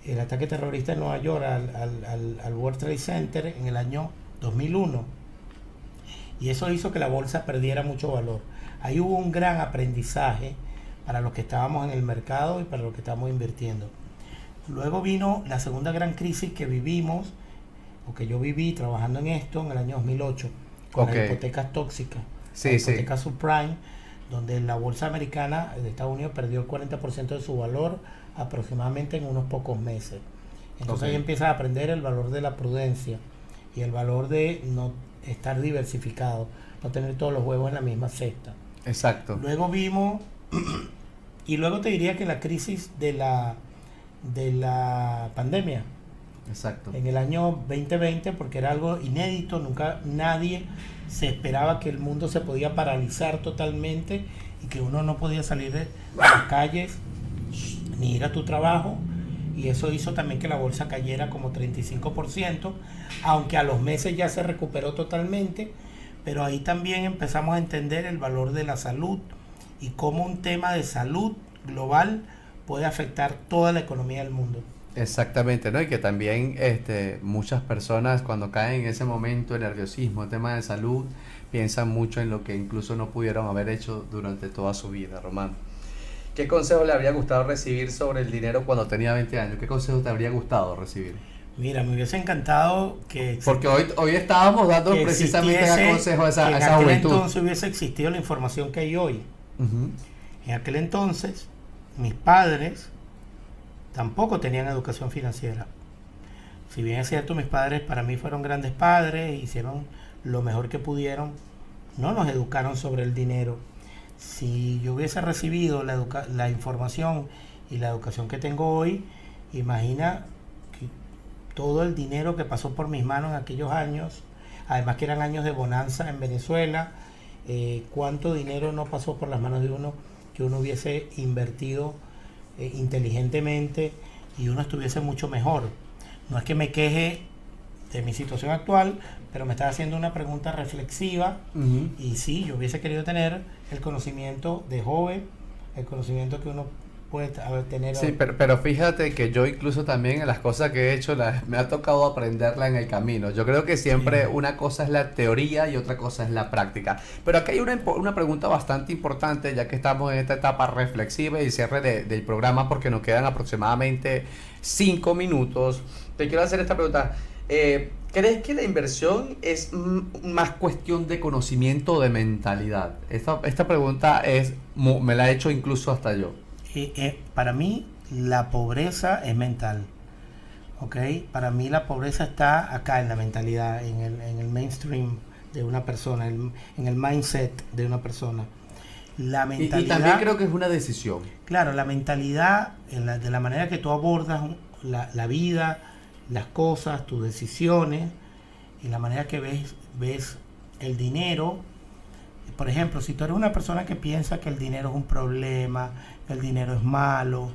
el ataque terrorista en Nueva York al World Trade Center en el año 2001. Y eso hizo que la bolsa perdiera mucho valor. Ahí hubo un gran aprendizaje para los que estábamos en el mercado y para los que estábamos invirtiendo. Luego vino la segunda gran crisis que vivimos, o que yo viví trabajando en esto en el año 2008, con las hipotecas tóxicas, Sí, las hipotecas subprime, donde la bolsa americana de Estados Unidos perdió el 40% de su valor aproximadamente en unos pocos meses. Entonces ahí empiezas a aprender el valor de la prudencia y el valor de no estar diversificado, no tener todos los huevos en la misma cesta. Exacto. Luego vimos, y luego te diría que la crisis de la pandemia, Exacto. en el año 2020, porque era algo inédito, nunca nadie se esperaba que el mundo se podía paralizar totalmente y que uno no podía salir de las calles ni ir a tu trabajo, y eso hizo también que la bolsa cayera como 35%, aunque a los meses ya se recuperó totalmente, pero ahí también empezamos a entender el valor de la salud y cómo un tema de salud global puede afectar toda la economía del mundo. Exactamente, ¿no? Y que también muchas personas cuando caen en ese momento de nerviosismo, tema de salud, piensan mucho en lo que incluso no pudieron haber hecho durante toda su vida, Román. ¿Qué consejo le habría gustado recibir sobre el dinero cuando tenía 20 años? ¿Qué consejo te habría gustado recibir? Mira, me hubiese encantado que... Porque hoy estábamos dando que precisamente ese consejo a esa en juventud. aquel entonces hubiese existido la información que hay hoy. Uh-huh. En aquel entonces, mis padres tampoco tenían educación financiera. Si bien es cierto, mis padres para mí fueron grandes padres, hicieron lo mejor que pudieron, no nos educaron sobre el dinero. Si yo hubiese recibido la información y la educación que tengo hoy, imagina que todo el dinero que pasó por mis manos en aquellos años, además que eran años de bonanza en Venezuela, cuánto dinero no pasó por las manos de uno que uno hubiese invertido inteligentemente y uno estuviese mucho mejor. No es que me queje de mi situación actual, pero me está haciendo una pregunta reflexiva. Uh-huh. Y sí, yo hubiese querido tener el conocimiento de joven, el conocimiento que uno puede tener. Sí, pero fíjate que yo incluso también en las cosas que he hecho me ha tocado aprenderla en el camino. Yo creo que siempre una cosa es la teoría y otra cosa es la práctica. Pero aquí hay una pregunta bastante importante, ya que estamos en esta etapa reflexiva y cierre del programa, porque nos quedan aproximadamente 5 minutos. Te quiero hacer esta pregunta. ¿Crees que la inversión es más cuestión de conocimiento o de mentalidad? Esta pregunta me la he hecho incluso hasta yo. Para mí la pobreza es mental, ¿ok? Para mí la pobreza está acá en la mentalidad, en el mainstream de una persona, en el mindset de una persona. La mentalidad, y también creo que es una decisión. Claro, la mentalidad, de la manera que tú abordas la vida, las cosas, tus decisiones y la manera que ves el dinero. Por ejemplo, si tú eres una persona que piensa que el dinero es un problema, que el dinero es malo,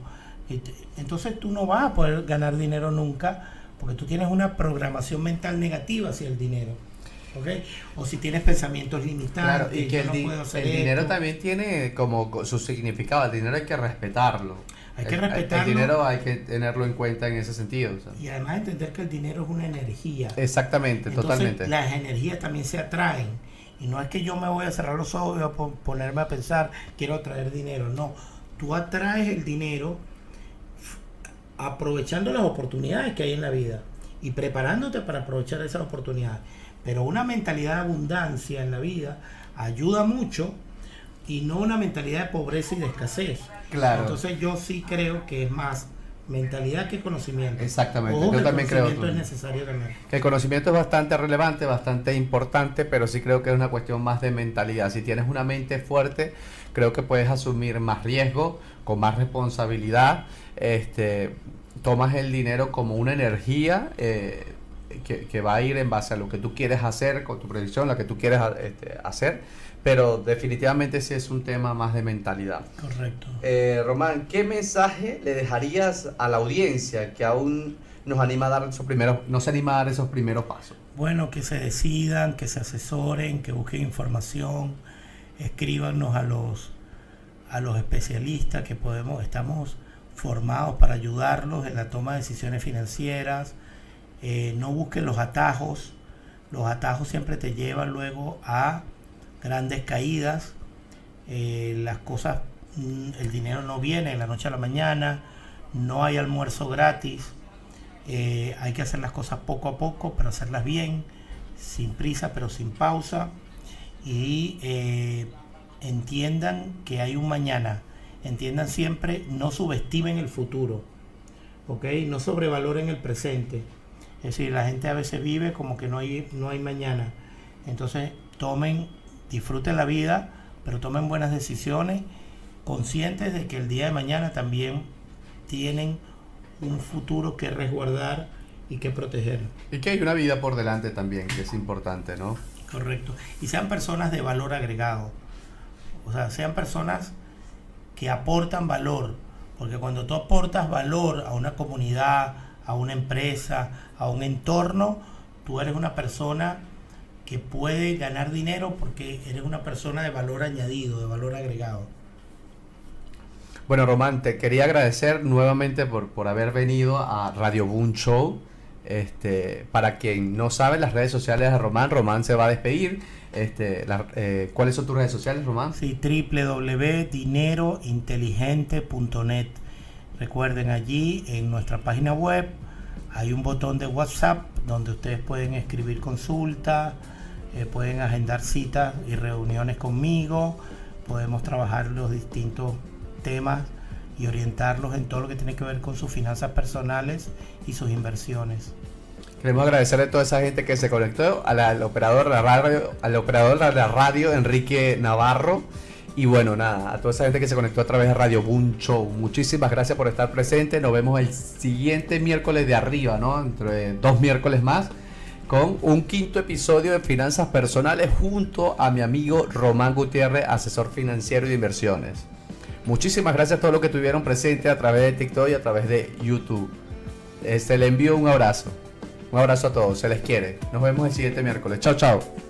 entonces tú no vas a poder ganar dinero nunca porque tú tienes una programación mental negativa hacia el dinero. ¿Okay? O si tienes pensamientos limitantes, claro, y que el dinero también tiene como su significado. El dinero hay que respetarlo. Hay que respetarlo. El dinero hay que tenerlo en cuenta en ese sentido. O sea. Y además entender que el dinero es una energía. Exactamente, entonces, totalmente. Las energías también se atraen. Y no es que yo me voy a cerrar los ojos y voy a ponerme a pensar, quiero atraer dinero. No, tú atraes el dinero aprovechando las oportunidades que hay en la vida y preparándote para aprovechar esas oportunidades. Pero una mentalidad de abundancia en la vida ayuda mucho y no una mentalidad de pobreza y de escasez. Claro. Entonces yo sí creo que es más mentalidad que conocimiento. Exactamente. Ojo, yo también creo que el conocimiento es necesario también. Que el conocimiento es bastante relevante, bastante importante, pero sí creo que es una cuestión más de mentalidad. Si tienes una mente fuerte, creo que puedes asumir más riesgo, con más responsabilidad, tomas el dinero como una energía que va a ir en base a lo que tú quieres hacer, con tu predicción, la que tú quieres hacer, pero definitivamente sí es un tema más de mentalidad. Correcto. Román, ¿qué mensaje le dejarías a la audiencia que aún nos anima a dar no se anima a dar esos primeros pasos? Bueno, que se decidan, que se asesoren, que busquen información, escríbanos a los especialistas que estamos formados para ayudarlos en la toma de decisiones financieras. No busquen los atajos siempre te llevan luego a grandes caídas. Las cosas, el dinero no viene de la noche a la mañana, no hay almuerzo gratis. Hay que hacer las cosas poco a poco, pero hacerlas bien, sin prisa pero sin pausa, y entiendan que hay un mañana. Entiendan siempre, no subestimen el futuro, ¿ok? No sobrevaloren el presente. Es decir, la gente a veces vive como que no hay mañana. Entonces disfruten la vida, pero tomen buenas decisiones, conscientes de que el día de mañana también tienen un futuro que resguardar y que proteger. Y que hay una vida por delante también, que es importante, ¿no? Correcto. Y sean personas de valor agregado. O sea, sean personas que aportan valor. Porque cuando tú aportas valor a una comunidad, a una empresa, a un entorno, tú eres una persona que puede ganar dinero porque eres una persona de valor añadido, de valor agregado. Bueno, Román, te quería agradecer nuevamente por haber venido a Radio Boom Show. Para quien no sabe, las redes sociales de Román se va a despedir. ¿Cuáles son tus redes sociales, Román? Sí, www.dinerointeligente.net. Recuerden, allí en nuestra página web hay un botón de WhatsApp donde ustedes pueden escribir consultas, pueden agendar citas y reuniones conmigo. Podemos trabajar los distintos temas y orientarlos en todo lo que tiene que ver con sus finanzas personales y sus inversiones. Queremos agradecerle a toda esa gente que se conectó, al operador de la radio, Enrique Navarro, y bueno, nada, a toda esa gente que se conectó a través de Radio Boom Show. Muchísimas gracias por estar presente. Nos vemos el siguiente miércoles de arriba, ¿no? Entre 2 miércoles más, con un 5º episodio de Finanzas Personales junto a mi amigo Román Gutiérrez, asesor financiero y de inversiones. Muchísimas gracias a todos los que estuvieron presentes a través de TikTok y a través de YouTube. Le envío un abrazo. Un abrazo a todos, se les quiere. Nos vemos el siguiente miércoles. Chao, chao.